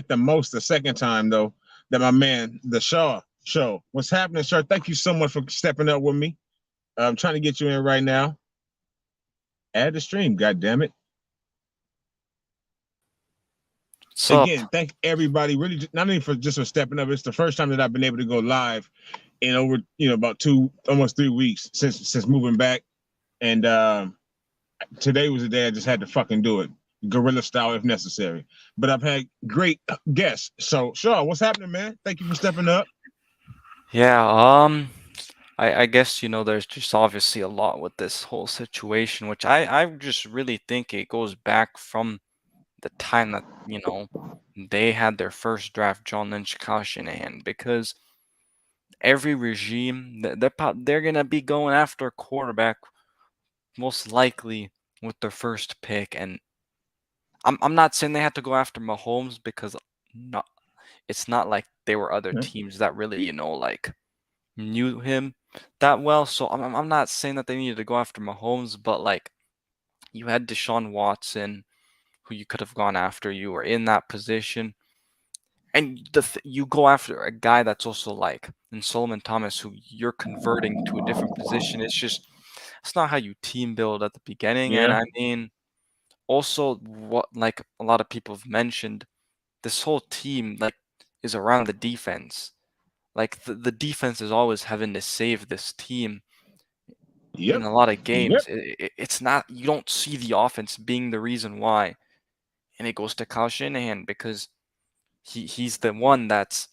the most the second time though, that my man, the Shaw Show. What's happening, sir? Thank you so much for stepping up with me. I'm trying to get you in right now. Add the stream, God damn it. So again, thank everybody. Really, not only for stepping up. It's the first time that I've been able to go live in over about almost 3 weeks since moving back. And today was the day I just had to fucking do it, guerrilla style if necessary. But I've had great guests. So Shaw, what's happening, man? Thank you for stepping up. Yeah. I guess there's just obviously a lot with this whole situation, which I just really think it goes back from the time that they had their first draft, John Lynch, Kyle Shanahan, because every regime they're gonna be going after a quarterback most likely with their first pick, and I'm not saying they have to go after Mahomes because it's not like there were other teams that really knew him that well. So I'm not saying that they needed to go after Mahomes, but you had Deshaun Watson, who you could have gone after. You were in that position, and you go after a guy that's also in Solomon Thomas, who you're converting to a different position. It's not how you team build at the beginning. Yeah. And I mean, also what a lot of people have mentioned, this whole team is around the defense. The defense is always having to save this team in a lot of games. It's not, you don't see the offense being the reason why. and it goes to Kyle Shanahan because he's the one that's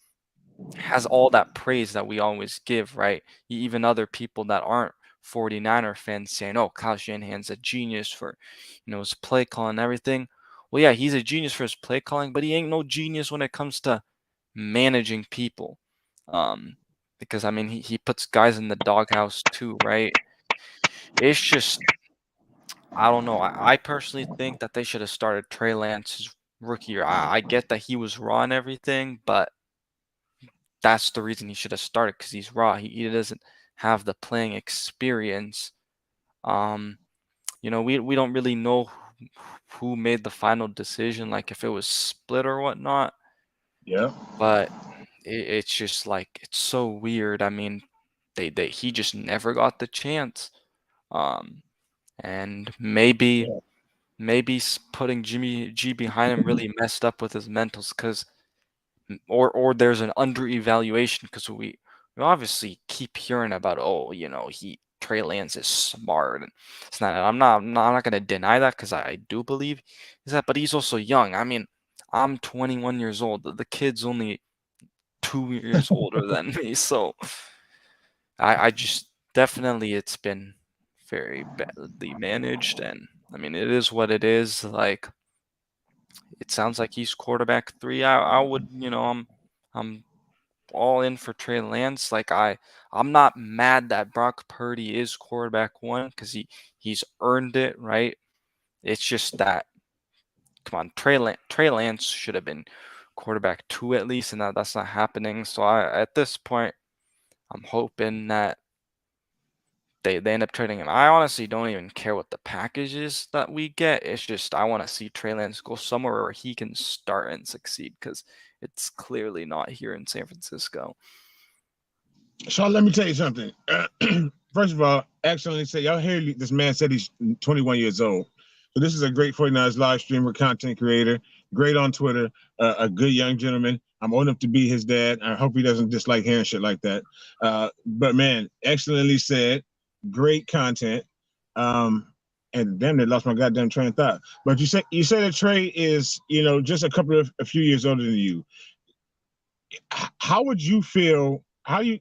has all that praise that we always give, right? Even other people that aren't 49er fans saying, "Oh, Kyle Shanahan's a genius for, his play calling and everything." Well, yeah, he's a genius for his play calling, but he ain't no genius when it comes to managing people. Because I mean, he puts guys in the doghouse too, right? It's just I don't know. I personally think that they should have started Trey Lance's rookie year. I get that he was raw and everything, but that's the reason he should have started because he's raw. He doesn't have the playing experience. We don't really know who made the final decision, like if it was split or whatnot. Yeah. But it's just like it's so weird. I mean, he just never got the chance. And maybe putting Jimmy G behind him really messed up with his mentals because or there's an under evaluation because we obviously keep hearing about Trey Lance is smart and it's not I'm not gonna deny that because I do believe is that but he's also young. I mean I'm 21 years old. The kid's only 2 years older than me, so I just definitely it's been very badly managed and I mean it is what it is. Like it sounds like he's quarterback 3. I would I'm all in for Trey Lance. Like I'm not mad that Brock Purdy is quarterback 1 because he's earned it, right? It's just that come on, Trey Lance should have been quarterback 2 at least, and that's not happening. So at this point, I'm hoping that they end up trading him. I honestly don't even care what the package is that we get. It's just I want to see Trey Lance go somewhere where he can start and succeed because it's clearly not here in San Francisco. So let me tell you something. First of all, excellently said. Y'all hear this man said he's 21 years old. So this is a great 49ers live streamer, content creator, great on Twitter, a good young gentleman. I'm old enough to be his dad. I hope he doesn't dislike hearing shit like that. But man, excellently said, great content. And damn, they lost my goddamn train of thought. But you say that Trey is, just a few years older than you. How would you feel? I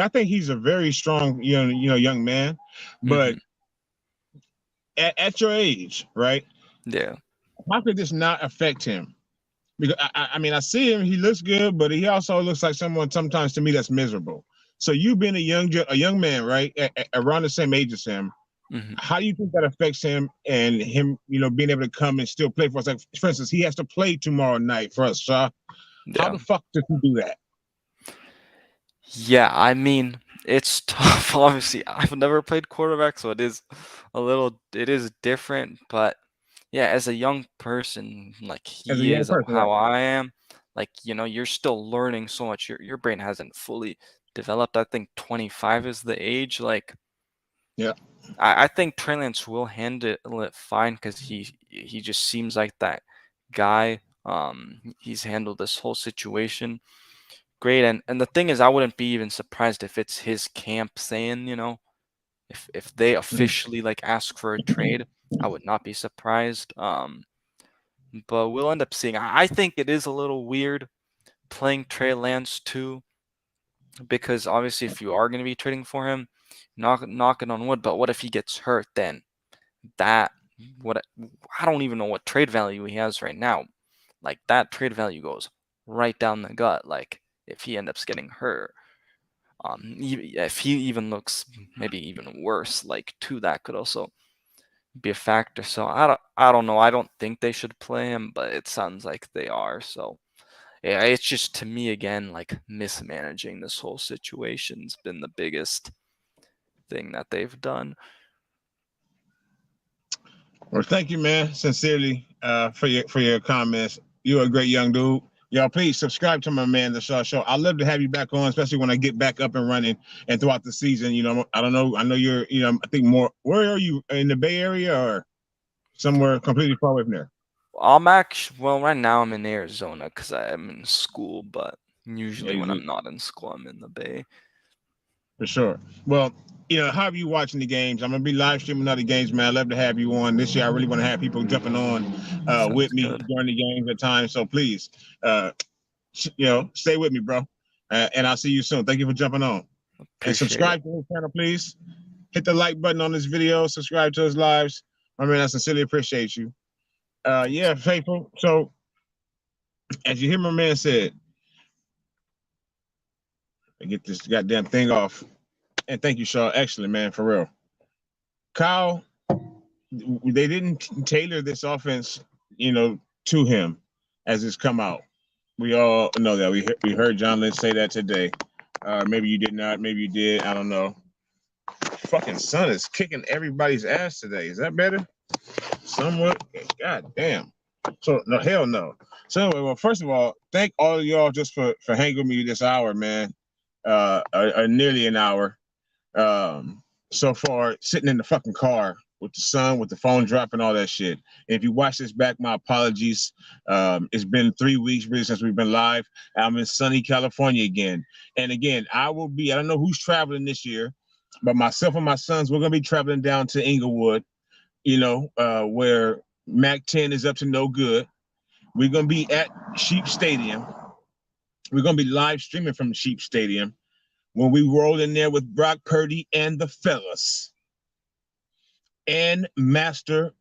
think he's a very strong, young man, but at your age, right? Yeah. How could this not affect him? Because I mean, I see him; he looks good, but he also looks like someone sometimes to me that's miserable. So you being a young man, right, around the same age as him, how do you think that affects him and him, being able to come and still play for us? Like, for instance, he has to play tomorrow night for us, Shaw. How the fuck does he do that? Yeah, I mean, it's tough. Obviously, I've never played quarterback, so it is different. But yeah, as a young person, like As a he young is, person, how right? I am, like you're still learning so much. Your brain hasn't fully developed. I think 25 is the age. Like, yeah, I think Trey Lance will handle it fine because he just seems like that guy. He's handled this whole situation great. And the thing is, I wouldn't be even surprised if it's his camp saying, if they officially like ask for a trade, I would not be surprised. But we'll end up seeing. I think it is a little weird playing Trey Lance too, because obviously if you are going to be trading for him, knocking on wood. But what if he gets hurt? Then that what I don't even know what trade value he has right now. Like that trade value goes right down the gut. Like if he ends up getting hurt. If he even looks maybe even worse, like too, that could also be a factor. So I don't know. I don't think they should play him, but it sounds like they are. So yeah, it's just to me again like mismanaging this whole situation's been the biggest thing that they've done. Well, thank you, man, sincerely, for your comments. You're a great young dude. Y'all, please subscribe to my man, The Shaw Show. I'd love to have you back on, especially when I get back up and running and throughout the season. I don't know. I know you're, I think more. Where are you in the Bay Area or somewhere completely far away from there? Right now I'm in Arizona because I'm in school, but usually when Yeah, I'm not in school, I'm in the Bay. For sure. Well, however you watching the games, I'm gonna be live streaming other games, man. I'd love to have you on this year. I really want to have people jumping on with Sounds me good. during the games at times. So please, stay with me, bro. And I'll see you soon. Thank you for jumping on. And Appreciate it. subscribe to his channel, please. Hit the like button on this video. Subscribe to his lives. I mean, I sincerely appreciate you. Yeah, faithful. So, as you hear my man said, I get this goddamn thing off. And thank you, Shaw. Excellent, man, for real. Kyle, they didn't tailor this offense, to him as it's come out. We all know that. We heard John Lynch say that today. Maybe you did not. Maybe you did. I don't know. Fucking son is kicking everybody's ass today. Is that better? Somewhat. God damn. So no, hell no. So anyway, well, first of all, thank all of y'all just for hanging with me this hour, man. Nearly an hour. So far, sitting in the fucking car with the sun, with the phone dropping, all that shit. And if you watch this back, my apologies. It's been 3 weeks really since we've been live. I'm in sunny California again. And again, I don't know who's traveling this year, but myself and my sons, we're gonna be traveling down to Inglewood, where Mac 10 is up to no good. We're gonna be at Sheep Stadium. We're gonna be live streaming from Sheep Stadium when we roll in there with Brock Purdy and the fellas and Master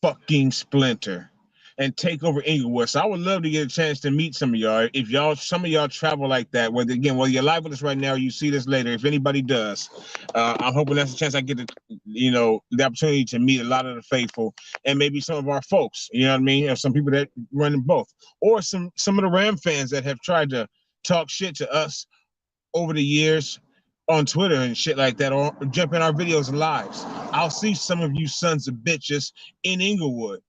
fucking Splinter and take over Inglewood. So I would love to get a chance to meet some of y'all. If some of y'all travel like that, whether you're live with us right now or you see this later, if anybody does, I'm hoping that's a chance I get to, the opportunity to meet a lot of the faithful and maybe some of our folks, you know what I mean? Or some people that run both, or some of the Ram fans that have tried to talk shit to us over the years on Twitter and shit like that, or jump in our videos lives. I'll see some of you sons of bitches in Inglewood.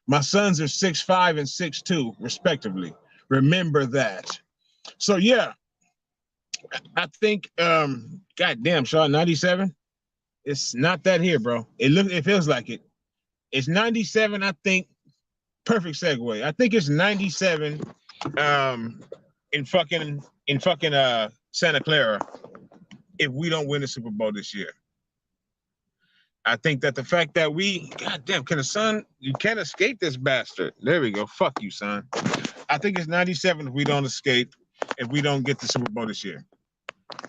My sons are 6'5" and 6'2", respectively. Remember that. So yeah, I think goddamn, Shaw, 97. It's not that here, bro. It feels like it. It's 97, I think. Perfect segue. I think it's 97 in fucking Santa Clara if we don't win the Super Bowl this year. I think that the fact that goddamn, you can't escape this bastard. There we go. Fuck you, son. I think it's 97 if we don't escape, if we don't get the Super Bowl this year.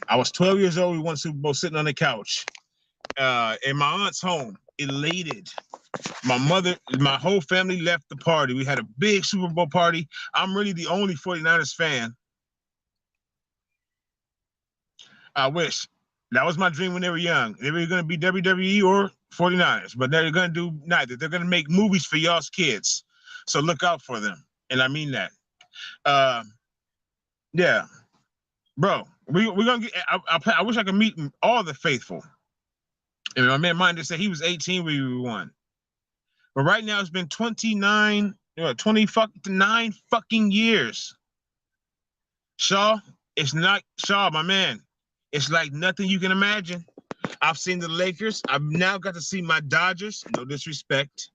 I was 12 years old. We won the Super Bowl sitting on the couch in my aunt's home, elated. My whole family left the party. We had a big Super Bowl party. I'm really the only 49ers fan. I wish. That was my dream when they were young. They were going to be WWE or 49ers, but they're going to do neither. They're going to make movies for y'all's kids. So look out for them. And I mean that. Yeah. Bro, we're going to get, I wish I could meet all the faithful. And my man Mind said he was 18 when we won. But right now it's been 29 fucking years. Shaw, it's not, Shaw, my man. It's like nothing you can imagine. I've seen the Lakers. I've now got to see my Dodgers. No disrespect.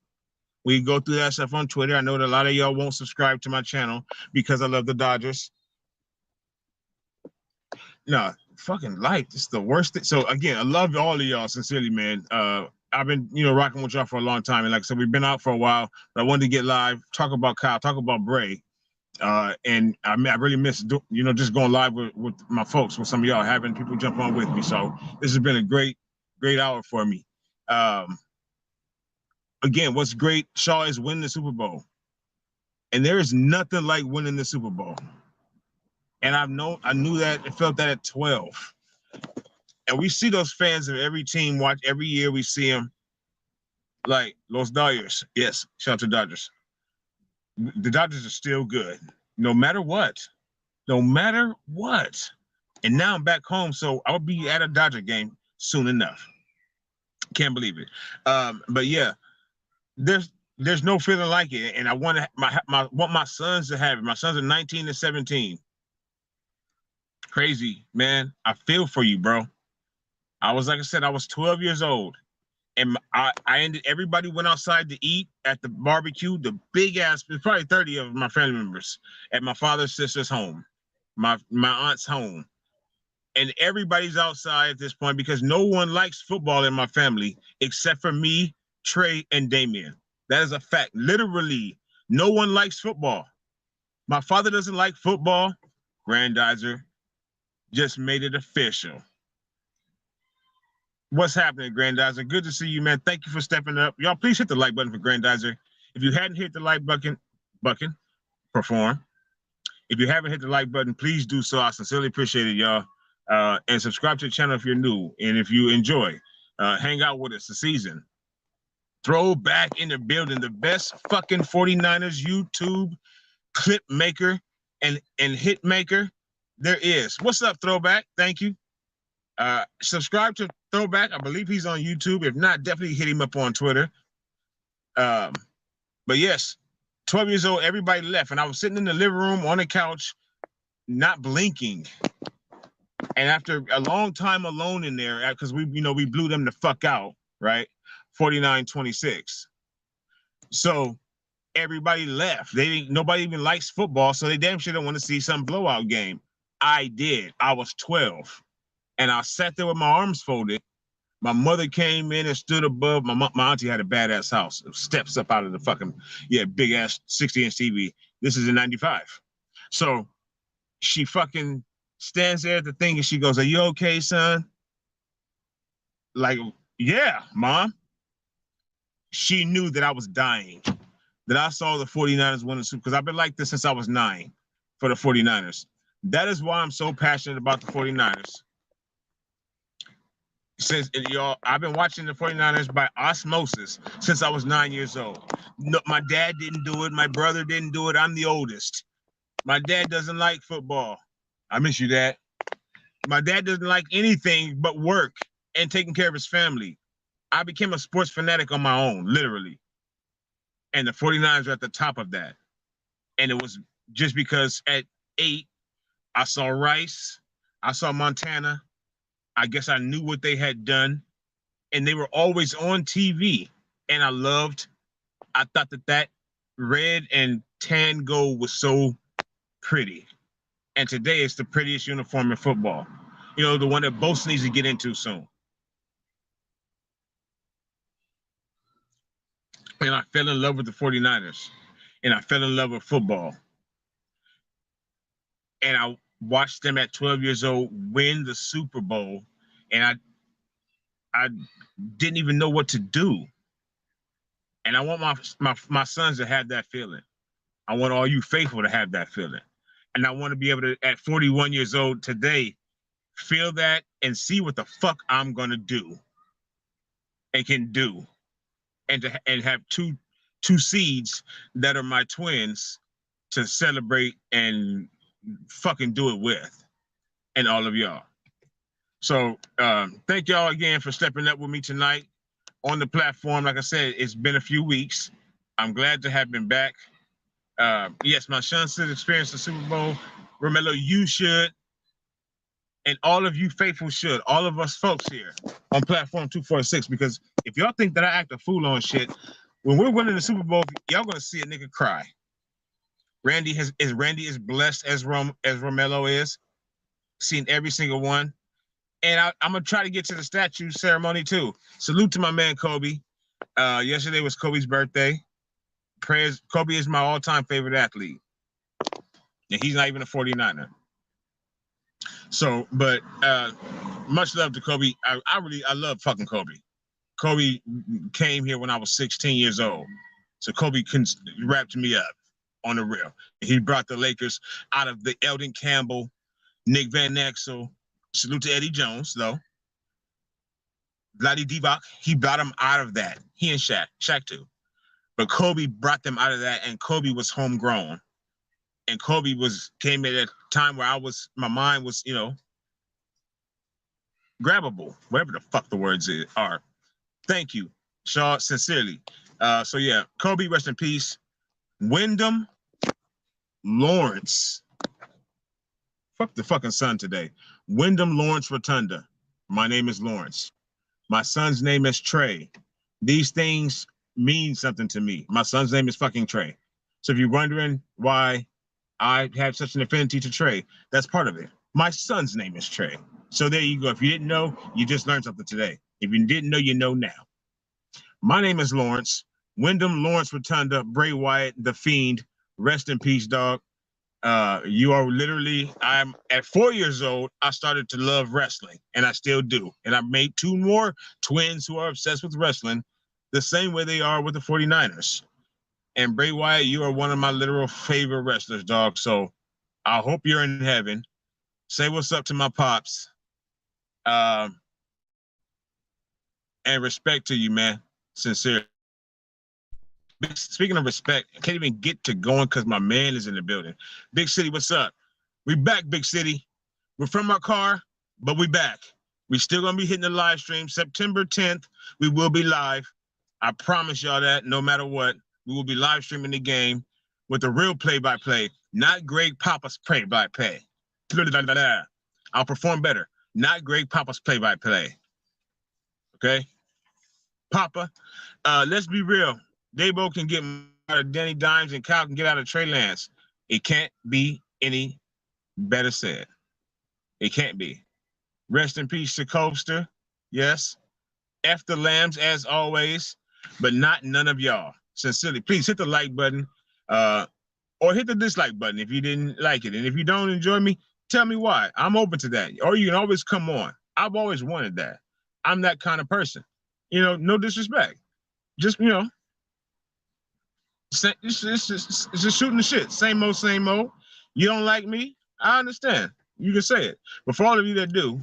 We go through that stuff on Twitter. I know that a lot of y'all won't subscribe to my channel because I love the Dodgers. No, fucking life. It's the worst thing. So again, I love all of y'all sincerely, man. I've been, rocking with y'all for a long time. And like I said, we've been out for a while, but I wanted to get live, talk about Kyle, talk about Bray. And I really miss, just going live with my folks, with some of y'all, having people jump on with me. So this has been a great hour for me. Again, what's great, Shaw, is winning the Super Bowl. And there is nothing like winning the Super Bowl. And I knew that, and felt that at 12. And we see those fans of every team watch every year. We see them like Los Dodgers. Yes, shout out to Dodgers. The Dodgers are still good, no matter what. No matter what. And now I'm back home, so I'll be at a Dodger game soon enough. Can't believe it. But yeah, there's no feeling like it, and I want my sons to have it. My sons are 19 and 17. Crazy, man. I feel for you, bro. Like I said, I was 12 years old. And everybody went outside to eat at the barbecue, the big ass, probably 30 of my family members at my father's sister's home, my aunt's home. And everybody's outside at this point because no one likes football in my family except for me, Trey, and Damien. That is a fact. Literally, no one likes football. My father doesn't like football. Grandizer just made it official. What's happening, Grandizer? Good to see you, man. Thank you for stepping up. Y'all, please hit the like button for Grandizer. If you hadn't hit the like button, perform. If you haven't hit the like button, please do so. I sincerely appreciate it, y'all. And subscribe to the channel if you're new. And if you enjoy, hang out with us this season. Throwback in the building, the best fucking 49ers YouTube clip maker and hit maker there is. What's up, Throwback? Thank you. Subscribe to Throwback. I believe he's on YouTube. If not, definitely hit him up on Twitter. But yes, 12 years old, everybody left. And I was sitting in the living room on the couch, not blinking. And after a long time alone in there, because we blew them the fuck out, right? 49-26. So everybody left. Nobody even likes football, so they damn sure don't want to see some blowout game. I did. I was 12. And I sat there with my arms folded. My mother came in and stood above. My auntie had a badass house. Steps up out of the fucking, big ass 60-inch TV. This is in 95. So she fucking stands there at the thing and she goes, "Are you okay, son?" Like, yeah, Mom. She knew that I was dying, that I saw the 49ers win the Super, because I've been like this since I was 9 for the 49ers. That is why I'm so passionate about the 49ers. Since y'all, I've been watching the 49ers by osmosis since I was 9 years old. No, my dad didn't do it. My brother didn't do it. I'm the oldest. My dad doesn't like football. I miss you, Dad. My dad doesn't like anything but work and taking care of his family. I became a sports fanatic on my own, literally. And the 49ers are at the top of that. And it was just because at 8, I saw Rice, I saw Montana. I guess I knew what they had done. And they were always on TV. And I thought that red and tan gold was so pretty. And today it's the prettiest uniform in football. The one that Bosa needs to get into soon. And I fell in love with the 49ers. And I fell in love with football. And I watched them at 12 years old win the Super Bowl. And I didn't even know what to do. And I want my sons to have that feeling. I want all you faithful to have that feeling. And I want to be able to, at 41 years old today, feel that and see what the fuck I'm going to do and can do. And have two seeds that are my twins to celebrate and fucking do it with, and all of y'all. So thank y'all again for stepping up with me tonight on the platform. Like I said, it's been a few weeks. I'm glad to have been back. Yes, my son should experience the Super Bowl. Romello, you should. And all of you faithful should. All of us folks here on platform 246. Because if y'all think that I act a fool on shit, when we're winning the Super Bowl, y'all gonna see a nigga cry. Randy is blessed as Romello is, seen every single one. And I'm gonna try to get to the statue ceremony too. Salute to my man Kobe. Yesterday was Kobe's birthday. Kobe is my all-time favorite athlete. And he's not even a 49er. So, but much love to Kobe. I love fucking Kobe. Kobe came here when I was 16 years old. So Kobe wrapped me up on the real. He brought the Lakers out of the Eldon Campbell, Nick Van Exel. Salute to Eddie Jones, though. Vlade Divac, he brought him out of that. He and Shaq too. But Kobe brought them out of that, and Kobe was homegrown. And Kobe came at a time where my mind was, grabbable, whatever the fuck the words are. Thank you, Shaw, sincerely. So yeah, Kobe, rest in peace. Wyndham Lawrence. Fuck the fucking son today. Wyndham Lawrence Rotunda. My name is Lawrence. My son's name is Trey. These things mean something to me. My son's name is fucking Trey. So if you're wondering why I have such an affinity to Trey, that's part of it. My son's name is Trey. So there you go. If you didn't know, you just learned something today. If you didn't know, you know now. My name is Lawrence. Wyndham Lawrence Rotunda, Bray Wyatt, The Fiend. Rest in peace, dog. You are literally, I'm at 4 years old, I started to love wrestling, and I still do. And I made 2 more twins who are obsessed with wrestling the same way they are with the 49ers. And Bray Wyatt, you are one of my literal favorite wrestlers, dog. So I hope you're in heaven. Say what's up to my pops. And respect to you, man. Sincerely. Speaking of respect, I can't even get to going because my man is in the building. Big City, what's up? We back, Big City. We're from our car, but we back. We still gonna be hitting the live stream. September 10th, we will be live. I promise y'all that no matter what, we will be live streaming the game with the real play-by-play, not Greg Papa's play-by-play. I'll perform better, not Greg Papa's play-by-play. Okay? Papa, let's be real. Dabo can get out of Danny Dimes and Kyle can get out of Trey Lance. It can't be any better said. It can't be. Rest in peace to Coaster. Yes. F the Lambs as always, but not none of y'all. Sincerely, please hit the like button or hit the dislike button if you didn't like it. And if you don't enjoy me, tell me why. I'm open to that. Or you can always come on. I've always wanted that. I'm that kind of person. You know, no disrespect. Just, you know, it's just shooting the shit. Same old, same old. You don't like me? I understand. You can say it. But for all of you that do,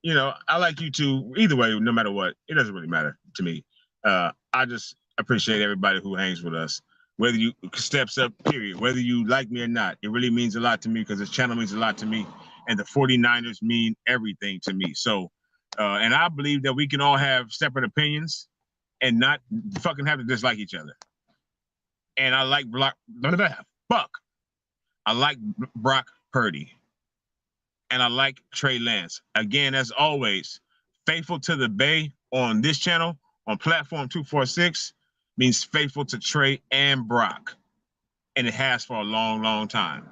you know, I like you too. Either way, no matter what, it doesn't really matter to me. I just appreciate everybody who hangs with us. Whether you steps up, period. Whether you like me or not, it really means a lot to me because this channel means a lot to me. And the 49ers mean everything to me. So, and I believe that we can all have separate opinions and not fucking have to dislike each other. And I like I like Brock Purdy. And I like Trey Lance. Again, as always, faithful to the Bay on this channel, on platform 246, means faithful to Trey and Brock. And it has for a long, long time.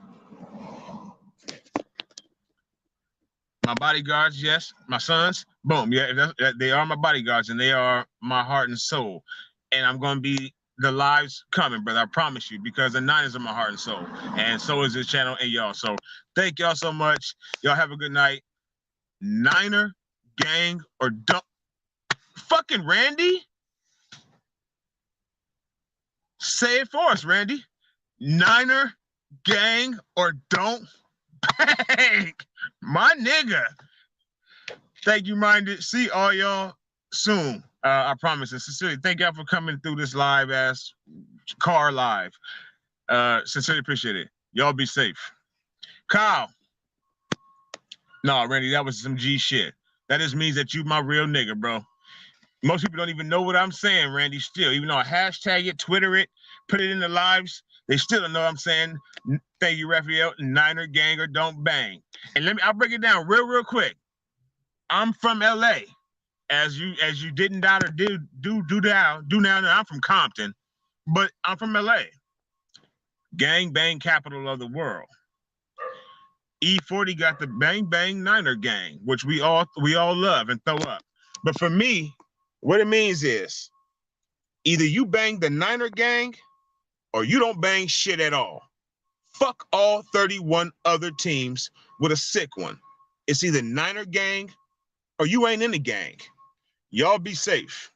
My bodyguards, yes. My sons, boom. Yeah, they are my bodyguards and they are my heart and soul. And I'm going to be the lives coming, brother. I promise you, because the Niners are my heart and soul. And so is this channel and y'all. So thank y'all so much. Y'all have a good night. Niner, gang, or don't. Fucking Randy? Say it for us, Randy. Niner, gang, or don't bang. My nigga. Thank you, Minded. See all y'all soon. I promise. And sincerely, thank y'all for coming through this live ass car live. Sincerely appreciate it. Y'all be safe. Kyle. No, Randy, that was some G shit. That just means that you my real nigga, bro. Most people don't even know what I'm saying, Randy, still. Even though I hashtag it, Twitter it, put it in the lives, they still don't know what I'm saying. Thank you, Raphael. Niner, gang, or don't bang. And I'll break it down real quick. I'm from LA. As you didn't doubt or do now. I'm from Compton, but I'm from LA. Gang bang capital of the world. E40 got the bang bang Niner gang, which we all love and throw up. But for me, what it means is either you bang the Niner gang or you don't bang shit at all. Fuck all 31 other teams with a sick one. It's either Niner gang or you ain't in the gang. Y'all be safe.